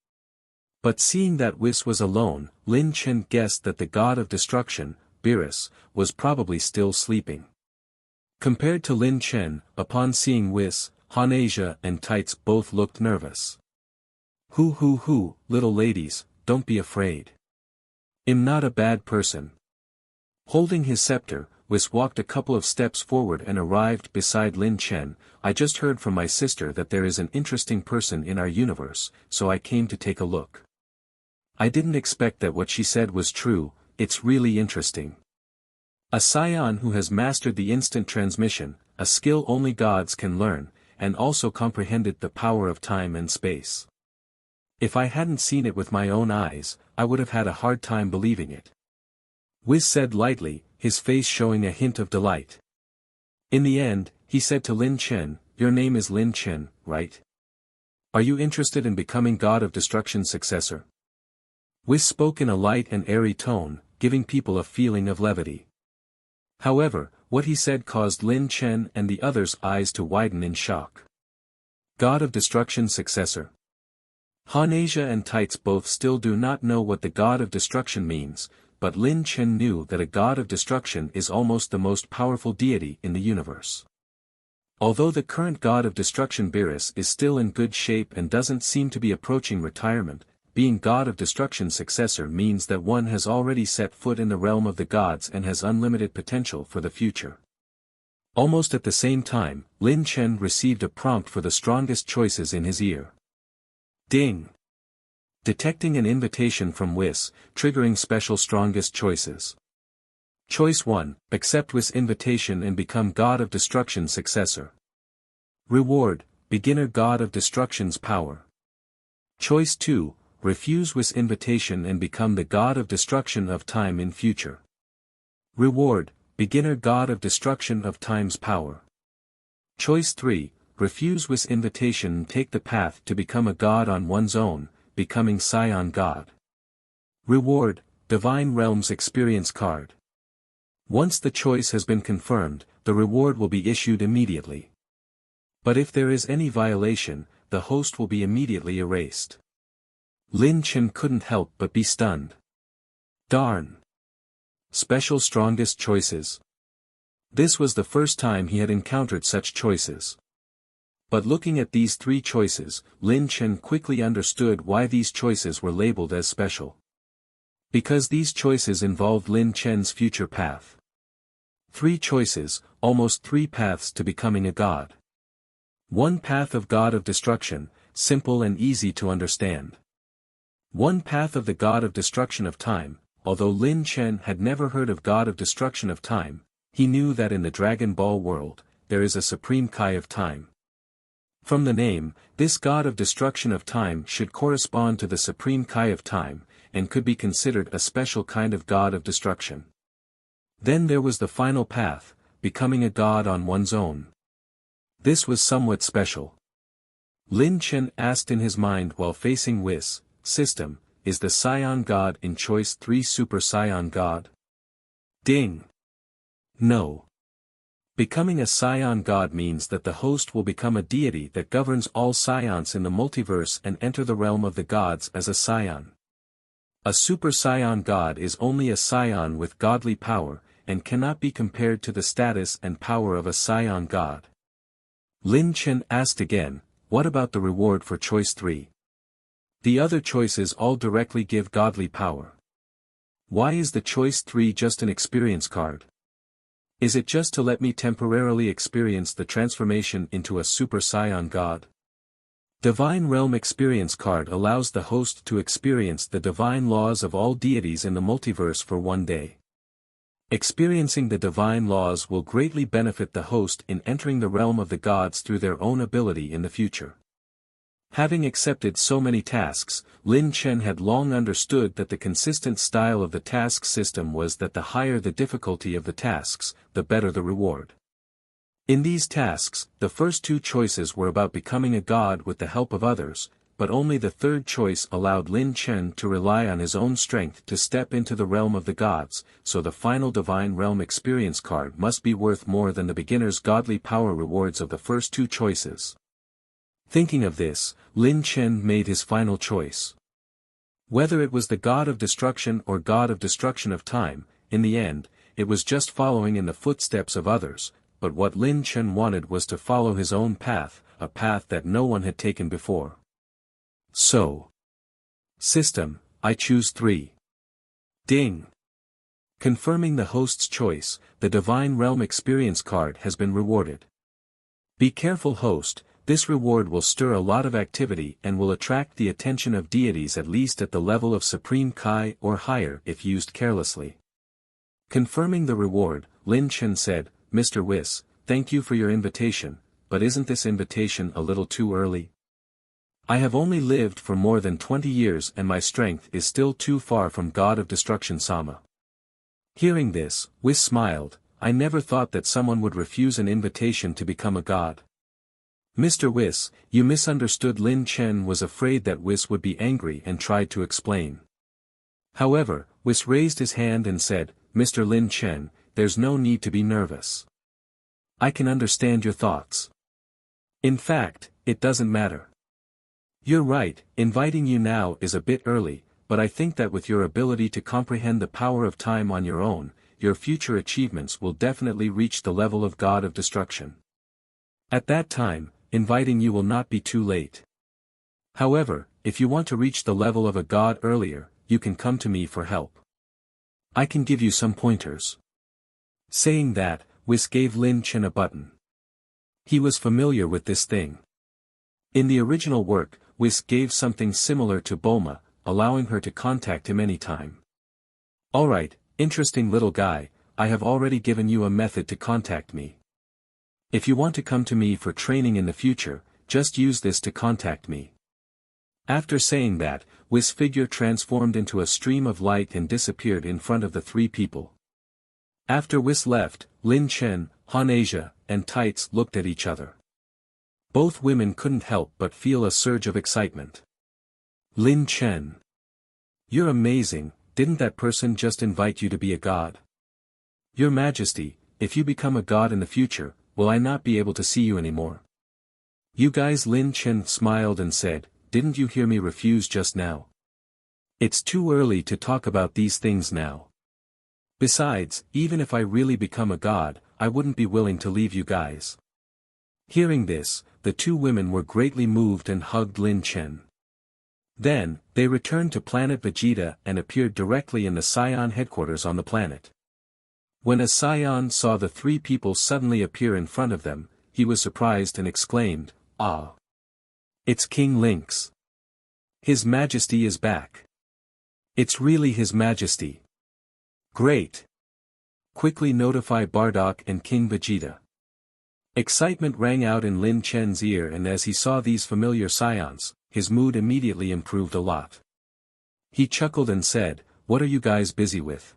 S1: But seeing that Whis was alone, Lin Chen guessed that the god of destruction, Beerus, was probably still sleeping. Compared to Lin Chen, upon seeing Whis, Hanasia and Tights both looked nervous. Hoo, little ladies, don't be afraid. I'm not a bad person. Holding his scepter, Whis walked a couple of steps forward and arrived beside Lin Chen. I just heard from my sister that there is an interesting person in our universe, so I came to take a look. I didn't expect that what she said was true, it's really interesting. A Saiyan who has mastered the instant transmission, a skill only gods can learn, and also comprehended the power of time and space. If I hadn't seen it with my own eyes, I would have had a hard time believing it. Whis said lightly, his face showing a hint of delight. In the end, he said to Lin Chen, your name is Lin Chen, right? Are you interested in becoming God of Destruction's successor? Whis spoke in a light and airy tone, giving people a feeling of levity. However, what he said caused Lin Chen and the others' eyes to widen in shock. God of Destruction's successor. Hanasia and Tights both still do not know what the God of Destruction means, but Lin Chen knew that a God of Destruction is almost the most powerful deity in the universe. Although the current God of Destruction Beerus is still in good shape and doesn't seem to be approaching retirement, being God of Destruction's successor means that one has already set foot in the realm of the gods and has unlimited potential for the future. Almost at the same time, Lin Chen received a prompt for the strongest choices in his ear. Ding! Detecting an invitation from Whis, triggering special strongest choices. Choice 1, accept Whis' invitation and become God of Destruction's successor. Reward, beginner God of Destruction's power. Choice 2, refuse Whis' invitation and become the God of Destruction of time in future. Reward, beginner God of Destruction of time's power. Choice 3, refuse Whis' invitation and take the path to become a god on one's own, becoming Saiyan God. Reward, Divine Realms Experience Card. Once the choice has been confirmed, the reward will be issued immediately. But if there is any violation, the host will be immediately erased. Lin Chen couldn't help but be stunned. Darn! Special strongest choices. This was the first time he had encountered such choices. But looking at these three choices, Lin Chen quickly understood why these choices were labeled as special. Because these choices involved Lin Chen's future path. 3 choices, almost 3 paths to becoming a god. 1 path of God of Destruction, simple and easy to understand. 1 path of the God of Destruction of Time. Although Lin Chen had never heard of God of Destruction of Time, he knew that in the Dragon Ball world, there is a Supreme Kai of Time. From the name, this God of Destruction of Time should correspond to the Supreme Kai of Time, and could be considered a special kind of God of Destruction. Then there was the final path, becoming a god on one's own. This was somewhat special. Lin Chen asked in his mind while facing Whis, system, is the Saiyan God in Choice 3 Super Saiyan God? Ding! No. Becoming a Saiyan God means that the host will become a deity that governs all Saiyans in the multiverse and enter the realm of the gods as a Saiyan. A Super Saiyan God is only a Saiyan with godly power, and cannot be compared to the status and power of a Saiyan God. Lin Chen asked again, what about the reward for Choice 3? The other choices all directly give godly power. Why is the Choice 3 just an experience card? Is it just to let me temporarily experience the transformation into a Super Saiyan God? Divine Realm Experience Card allows the host to experience the divine laws of all deities in the multiverse for 1 day. Experiencing the divine laws will greatly benefit the host in entering the realm of the gods through their own ability in the future. Having accepted so many tasks, Lin Chen had long understood that the consistent style of the task system was that the higher the difficulty of the tasks, the better the reward. In these tasks, the first 2 choices were about becoming a god with the help of others, but only the third choice allowed Lin Chen to rely on his own strength to step into the realm of the gods, so the final Divine Realm Experience card must be worth more than the beginner's godly power rewards of the first 2 choices. Thinking of this, Lin Chen made his final choice. Whether it was the God of Destruction or God of Destruction of Time, in the end, it was just following in the footsteps of others, but what Lin Chen wanted was to follow his own path, a path that no one had taken before. So. System, I choose 3. Ding. Confirming the host's choice, the Divine Realm Experience card has been rewarded. Be careful, host, this reward will stir a lot of activity and will attract the attention of deities at least at the level of Supreme Kai or higher if used carelessly. Confirming the reward, Lin Chen said, Mr. Whis, thank you for your invitation, but isn't this invitation a little too early? I have only lived for more than 20 years and my strength is still too far from God of Destruction Sama. Hearing this, Whis smiled, I never thought that someone would refuse an invitation to become a god. Mr. Whis, you misunderstood. Lin Chen was afraid that Whis would be angry and tried to explain. However, Whis raised his hand and said, Mr. Lin Chen, there's no need to be nervous. I can understand your thoughts. In fact, it doesn't matter. You're right, inviting you now is a bit early, but I think that with your ability to comprehend the power of time on your own, your future achievements will definitely reach the level of God of Destruction. At that time, inviting you will not be too late. However, if you want to reach the level of a god earlier, you can come to me for help. I can give you some pointers. Saying that, Whis gave Lin Chen a button. He was familiar with this thing. In the original work, Whis gave something similar to Bulma, allowing her to contact him anytime. Alright, interesting little guy, I have already given you a method to contact me. If you want to come to me for training in the future, just use this to contact me. After saying that, Whis' figure transformed into a stream of light and disappeared in front of the 3 people. After Whis left, Lin Chen, Han-Asia, and Tights looked at each other. Both women couldn't help but feel a surge of excitement. Lin Chen. You're amazing, didn't that person just invite you to be a god? Your Majesty, if you become a god in the future, will I not be able to see you anymore? You guys. Lin Chen smiled and said, didn't you hear me refuse just now? It's too early to talk about these things now. Besides, even if I really become a god, I wouldn't be willing to leave you guys. Hearing this, the 2 women were greatly moved and hugged Lin Chen. Then, they returned to Planet Vegeta and appeared directly in the Saiyan headquarters on the planet. When a Saiyan saw the 3 people suddenly appear in front of them, he was surprised and exclaimed, Ah! It's King Lynx. His Majesty is back. It's really His Majesty. Great! Quickly notify Bardock and King Vegeta. Excitement rang out in Lin Chen's ear, and as he saw these familiar Saiyans, his mood immediately improved a lot. He chuckled and said, What are you guys busy with?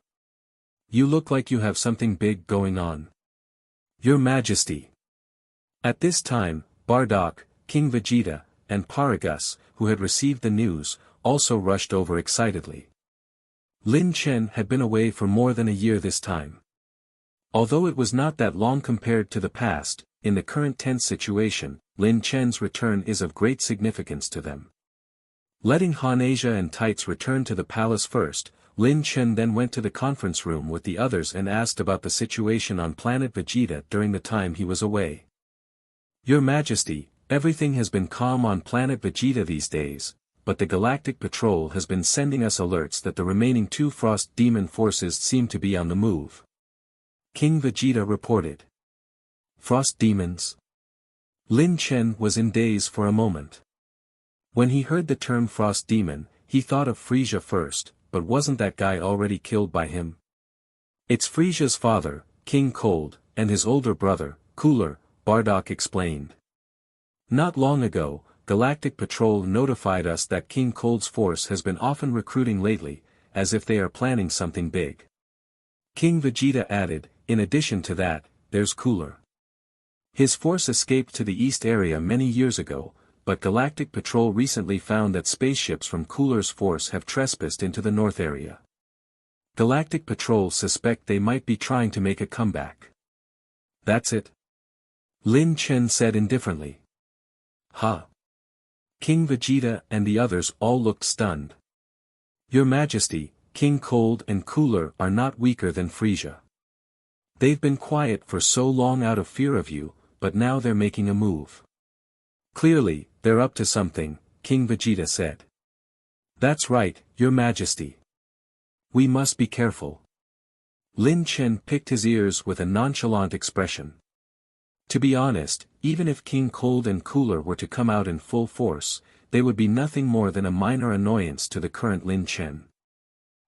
S1: You look like you have something big going on. Your Majesty. At this time, Bardock, King Vegeta, and Paragus, who had received the news, also rushed over excitedly. Lin Chen had been away for more than a year this time. Although it was not that long compared to the past, in the current tense situation, Lin Chen's return is of great significance to them. Letting Han-Asia and Tights return to the palace first, Lin Chen then went to the conference room with the others and asked about the situation on Planet Vegeta during the time he was away. Your Majesty, everything has been calm on Planet Vegeta these days, but the Galactic Patrol has been sending us alerts that the remaining 2 Frost Demon forces seem to be on the move. King Vegeta reported. Frost Demons? Lin Chen was in daze for a moment. When he heard the term Frost Demon, he thought of Frieza first, but wasn't that guy already killed by him? It's Frieza's father, King Cold, and his older brother, Cooler, Bardock explained. Not long ago, Galactic Patrol notified us that King Cold's force has been often recruiting lately, as if they are planning something big. King Vegeta added, in addition to that, there's Cooler. His force escaped to the east area many years ago, but Galactic Patrol recently found that spaceships from Cooler's force have trespassed into the north area. Galactic Patrol suspect they might be trying to make a comeback. That's it? Lin Chen said indifferently. Huh? King Vegeta and the others all looked stunned. Your Majesty, King Cold and Cooler are not weaker than Frieza. They've been quiet for so long out of fear of you, but now they're making a move. Clearly, they're up to something, King Vegeta said. That's right, Your Majesty. We must be careful. Lin Chen picked his ears with a nonchalant expression. To be honest, even if King Cold and Cooler were to come out in full force, they would be nothing more than a minor annoyance to the current Lin Chen.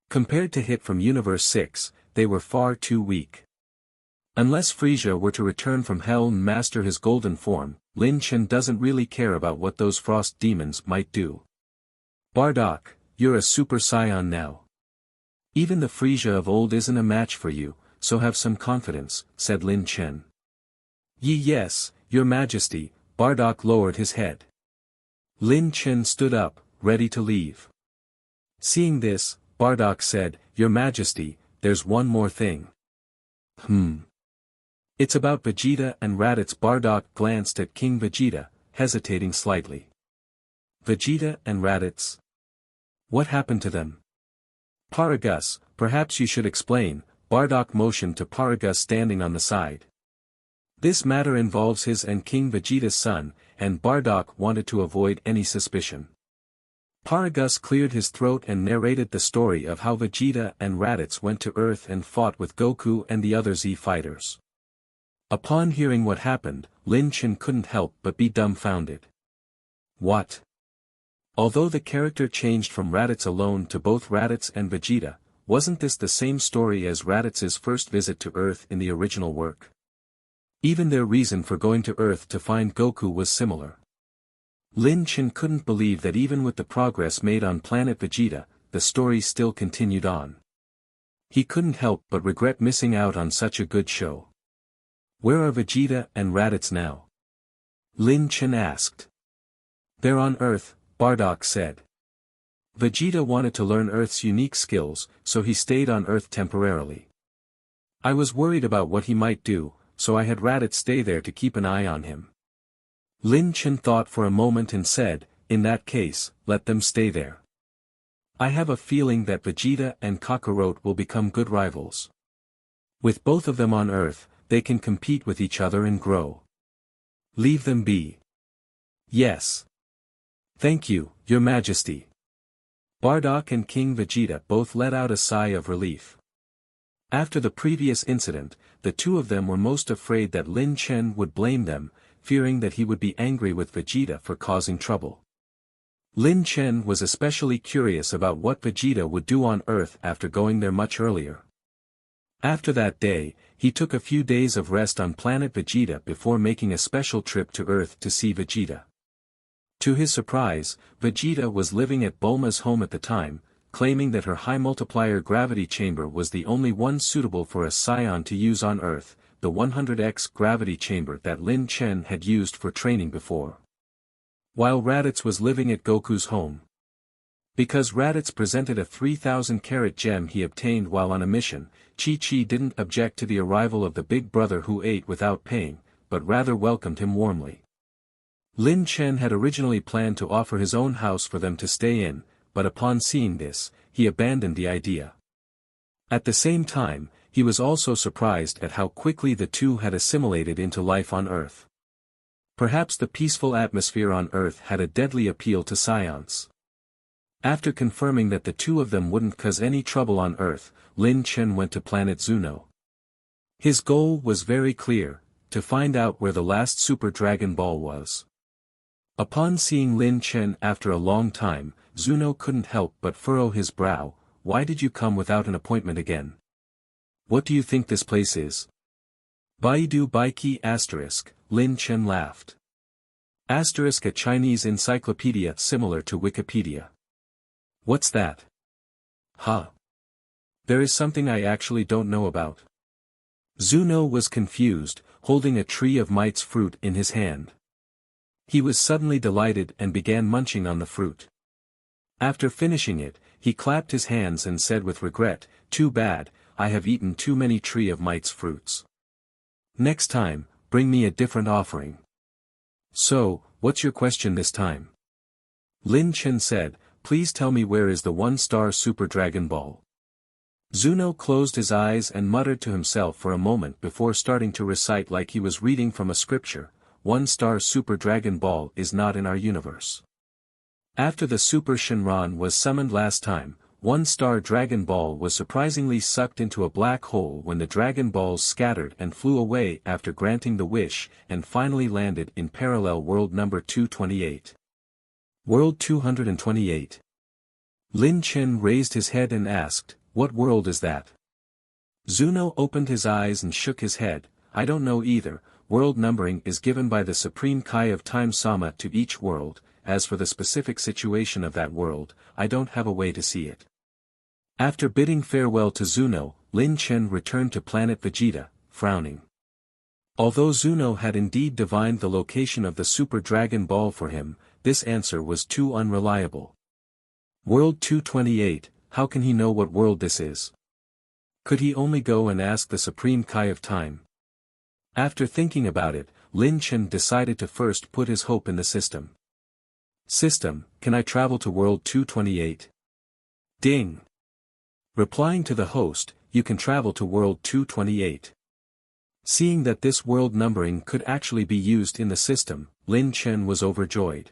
S1: Compared to Hit from Universe 6, they were far too weak. Unless Frieza were to return from Hell and master his golden form, Lin Chen doesn't really care about what those frost demons might do. Bardock, you're a Super Saiyan now. Even the Frieza of old isn't a match for you, so have some confidence, said Lin Chen. Yes, Your Majesty, Bardock lowered his head. Lin Chen stood up, ready to leave. Seeing this, Bardock said, Your Majesty, there's one more thing. It's about Vegeta and Raditz. Bardock glanced at King Vegeta, hesitating slightly. Vegeta and Raditz? What happened to them? Paragus, perhaps you should explain, Bardock motioned to Paragus standing on the side. This matter involves his and King Vegeta's son, and Bardock wanted to avoid any suspicion. Paragus cleared his throat and narrated the story of how Vegeta and Raditz went to Earth and fought with Goku and the other Z fighters. Upon hearing what happened, Lin Chen couldn't help but be dumbfounded. What? Although the character changed from Raditz alone to both Raditz and Vegeta, wasn't this the same story as Raditz's first visit to Earth in the original work? Even their reason for going to Earth to find Goku was similar. Lin Chen couldn't believe that even with the progress made on Planet Vegeta, the story still continued on. He couldn't help but regret missing out on such a good show. Where are Vegeta and Raditz now? Lin Chen asked. They're on Earth, Bardock said. Vegeta wanted to learn Earth's unique skills, so he stayed on Earth temporarily. I was worried about what he might do, so I had Raditz stay there to keep an eye on him. Lin Chen thought for a moment and said, in that case, let them stay there. I have a feeling that Vegeta and Kakarot will become good rivals. With both of them on Earth, they can compete with each other and grow. Leave them be. Yes. Thank you, Your Majesty. Bardock and King Vegeta both let out a sigh of relief. After the previous incident, the two of them were most afraid that Lin Chen would blame them, fearing that he would be angry with Vegeta for causing trouble. Lin Chen was especially curious about what Vegeta would do on Earth after going there much earlier. After that day, he took a few days of rest on Planet Vegeta before making a special trip to Earth to see Vegeta. To his surprise, Vegeta was living at Bulma's home at the time, claiming that her high multiplier gravity chamber was the only one suitable for a Saiyan to use on Earth, the 100x gravity chamber that Lin Chen had used for training before. While Raditz was living at Goku's home. Because Raditz presented a 3,000-carat gem he obtained while on a mission, Chi-Chi didn't object to the arrival of the big brother who ate without paying, but rather welcomed him warmly. Lin Chen had originally planned to offer his own house for them to stay in, but upon seeing this, he abandoned the idea. At the same time, he was also surprised at how quickly the two had assimilated into life on Earth. Perhaps the peaceful atmosphere on Earth had a deadly appeal to Saiyans. After confirming that the two of them wouldn't cause any trouble on Earth, Lin Chen went to Planet Zuno. His goal was very clear, to find out where the last Super Dragon Ball was. Upon seeing Lin Chen after a long time, Zuno couldn't help but furrow his brow. Why did you come without an appointment again? What do you think this place is? Baidu Baiki *, Lin Chen laughed. *, a Chinese encyclopedia similar to Wikipedia. What's that? Huh. There is something I actually don't know about. Zuno was confused, holding a tree of might's fruit in his hand. He was suddenly delighted and began munching on the fruit. After finishing it, he clapped his hands and said with regret, too bad, I have eaten too many tree of might's fruits. Next time, bring me a different offering. So, what's your question this time? Lin Chen said, please tell me where is the one-star Super Dragon Ball. Zuno closed his eyes and muttered to himself for a moment before starting to recite like he was reading from a scripture, "One-star Super Dragon Ball is not in our universe. After the Super Shenron was summoned last time, one-star Dragon Ball was surprisingly sucked into a black hole when the Dragon Balls scattered and flew away after granting the wish and finally landed in parallel world number 228. World 228. Lin Chen raised his head and asked, "What world is that?" Zuno opened his eyes and shook his head, "I don't know either. World numbering is given by the Supreme Kai of Time Sama to each world. As for the specific situation of that world, I don't have a way to see it." After bidding farewell to Zuno, Lin Chen returned to Planet Vegeta, frowning. Although Zuno had indeed divined the location of the Super Dragon Ball for him, this answer was too unreliable. World 228, how can he know what world this is? Could he only go and ask the Supreme Kai of Time? After thinking about it, Lin Chen decided to first put his hope in the system. "System, can I travel to World 228? Ding! Replying to the host, "You can travel to World 228. Seeing that this world numbering could actually be used in the system, Lin Chen was overjoyed.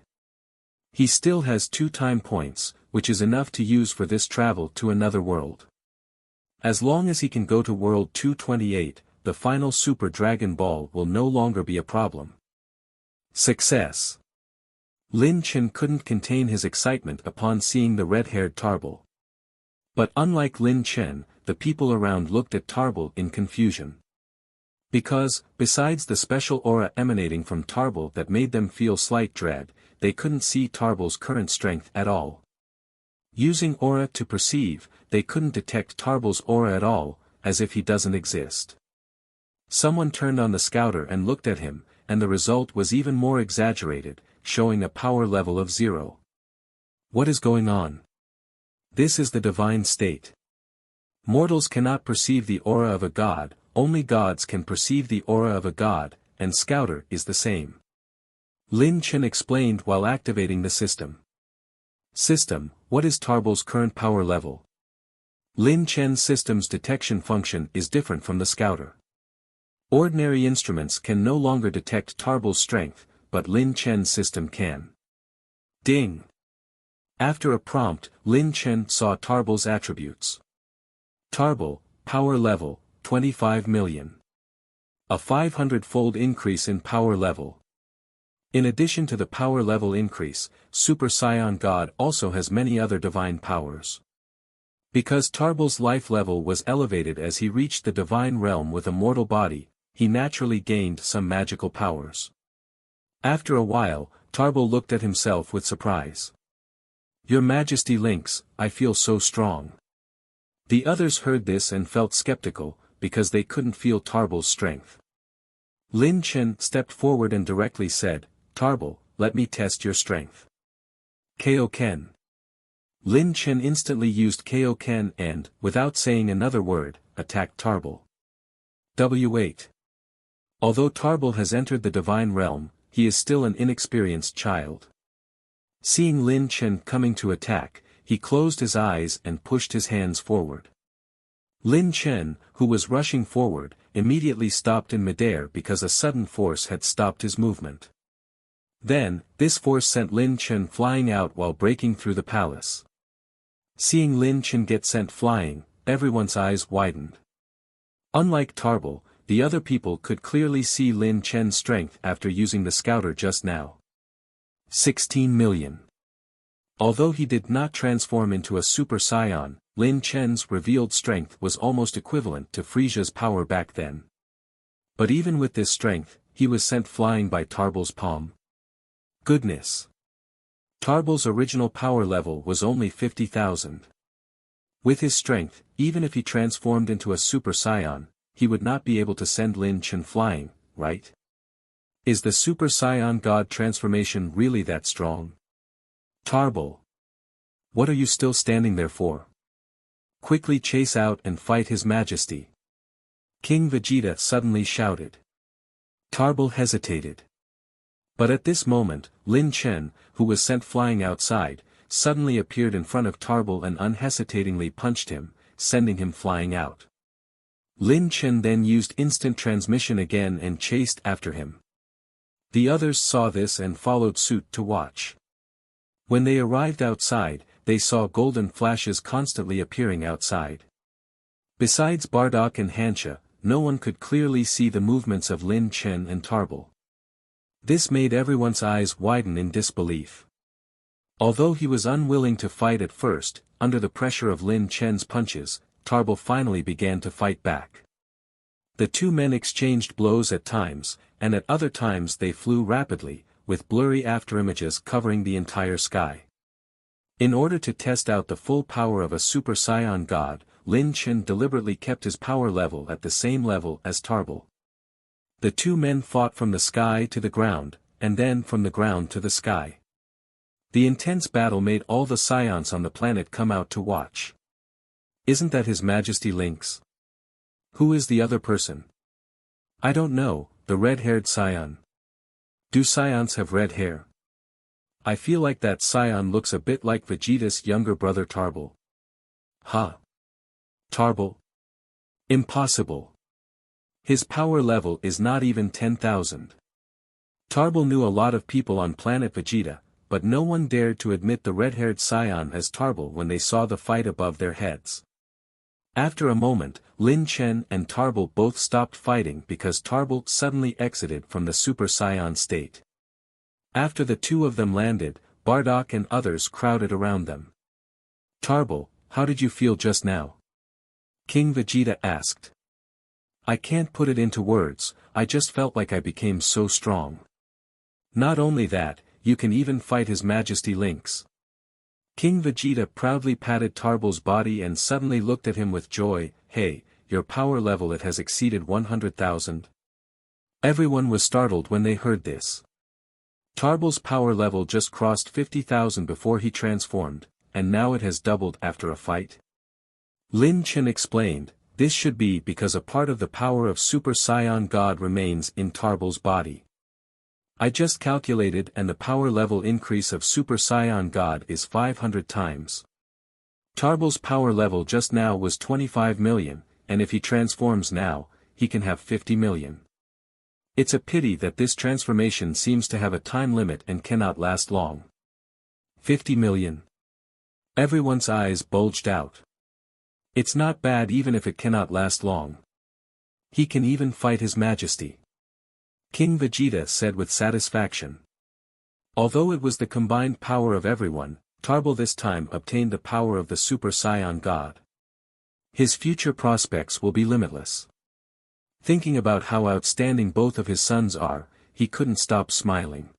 S1: He still has 2 time points, which is enough to use for this travel to another world. As long as he can go to World 228, the final Super Dragon Ball will no longer be a problem. Success! Lin Chen couldn't contain his excitement upon seeing the red-haired Tarbal. But unlike Lin Chen, the people around looked at Tarbal in confusion. Because, besides the special aura emanating from Tarbal that made them feel slight dread, they couldn't see Tarbal's current strength at all. Using aura to perceive, they couldn't detect Tarbal's aura at all, as if he doesn't exist. Someone turned on the scouter and looked at him, and the result was even more exaggerated, showing a power level of 0. What is going on? This is the divine state. Mortals cannot perceive the aura of a god, only gods can perceive the aura of a god, and Scouter is the same. Lin Chen explained while activating the system. System, what is Tarbal's current power level? Lin Chen's system's detection function is different from the Scouter. Ordinary instruments can no longer detect Tarbal's strength, but Lin Chen's system can. Ding! After a prompt, Lin Chen saw Tarbal's attributes. Tarbal, power level, 25 million. A 500-fold increase in power level. In addition to the power level increase, Super Saiyan God also has many other divine powers. Because Tarbal's life level was elevated as he reached the divine realm with a mortal body, he naturally gained some magical powers. After a while, Tarbal looked at himself with surprise. Your Majesty Lynx, I feel so strong. The others heard this and felt skeptical, because they couldn't feel Tarbal's strength. Lin Chen stepped forward and directly said, Tarbal, let me test your strength. Kaioken. Lin Chen instantly used Kaioken and, without saying another word, attacked Tarbal. W8. Although Tarbal has entered the divine realm, he is still an inexperienced child. Seeing Lin Chen coming to attack, he closed his eyes and pushed his hands forward. Lin Chen, who was rushing forward, immediately stopped in midair because a sudden force had stopped his movement. Then, this force sent Lin Chen flying out while breaking through the palace. Seeing Lin Chen get sent flying, everyone's eyes widened. Unlike Tarbal, the other people could clearly see Lin Chen's strength after using the scouter just now. 16 million. Although he did not transform into a Super Saiyan, Lin Chen's revealed strength was almost equivalent to Frieza's power back then. But even with this strength, he was sent flying by Tarbal's palm. Goodness! Tarbal's original power level was only 50,000. With his strength, even if he transformed into a Super Saiyan, he would not be able to send Lin Chen flying, right? Is the Super Saiyan God transformation really that strong? Tarbal! What are you still standing there for? Quickly chase out and fight His Majesty! King Vegeta suddenly shouted. Tarbal hesitated. But at this moment, Lin Chen, who was sent flying outside, suddenly appeared in front of Tarbal and unhesitatingly punched him, sending him flying out. Lin Chen then used instant transmission again and chased after him. The others saw this and followed suit to watch. When they arrived outside, they saw golden flashes constantly appearing outside. Besides Bardock and Hansha, no one could clearly see the movements of Lin Chen and Tarbal. This made everyone's eyes widen in disbelief. Although he was unwilling to fight at first, under the pressure of Lin Chen's punches, Tarbal finally began to fight back. The two men exchanged blows at times, and at other times they flew rapidly, with blurry afterimages covering the entire sky. In order to test out the full power of a Super Saiyan god, Lin Chen deliberately kept his power level at the same level as Tarbal. The two men fought from the sky to the ground, and then from the ground to the sky. The intense battle made all the Saiyans on the planet come out to watch. Isn't that His Majesty Lynx? Who is the other person? I don't know, the red-haired Saiyan. Do Saiyans have red hair? I feel like that Saiyan looks a bit like Vegeta's younger brother Tarbal. Huh? Tarbal? Impossible. His power level is not even 10,000. Tarbal knew a lot of people on Planet Vegeta, but no one dared to admit the red-haired Saiyan as Tarbal when they saw the fight above their heads. After a moment, Lin Chen and Tarbal both stopped fighting because Tarbal suddenly exited from the Super Saiyan state. After the two of them landed, Bardock and others crowded around them. Tarbal, how did you feel just now? King Vegeta asked. I can't put it into words, I just felt like I became so strong. Not only that, you can even fight His Majesty Lynx. King Vegeta proudly patted Tarbal's body and suddenly looked at him with joy. Hey, your power level it has exceeded 100,000. Everyone was startled when they heard this. Tarbal's power level just crossed 50,000 before he transformed, and now it has doubled after a fight. Lin Chen explained, this should be because a part of the power of Super Saiyan God remains in Tarbal's body. I just calculated and the power level increase of Super Saiyan God is 500 times. Tarbal's power level just now was 25 million, and if he transforms now, he can have 50 million. It's a pity that this transformation seems to have a time limit and cannot last long. 50 million. Everyone's eyes bulged out. It's not bad even if it cannot last long. He can even fight His Majesty. King Vegeta said with satisfaction. Although it was the combined power of everyone, Tarbal this time obtained the power of the Super Saiyan God. His future prospects will be limitless. Thinking about how outstanding both of his sons are, he couldn't stop smiling.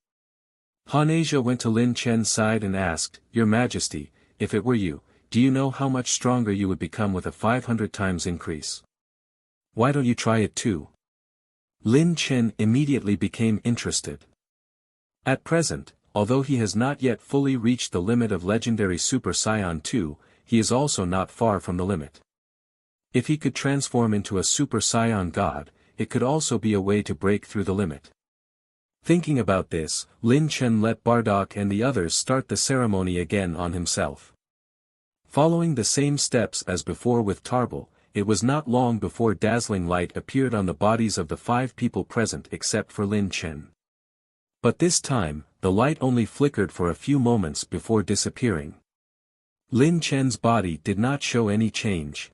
S1: Han-Asia went to Lin Chen's side and asked, Your Majesty, if it were you, do you know how much stronger you would become with a 500 times increase? Why don't you try it too? Lin Chen immediately became interested. At present, although he has not yet fully reached the limit of legendary Super Saiyan 2, he is also not far from the limit. If he could transform into a Super Saiyan God, it could also be a way to break through the limit. Thinking about this, Lin Chen let Bardock and the others start the ceremony again on himself. Following the same steps as before with Tarbal, it was not long before dazzling light appeared on the bodies of the 5 people present except for Lin Chen. But this time, the light only flickered for a few moments before disappearing. Lin Chen's body did not show any change.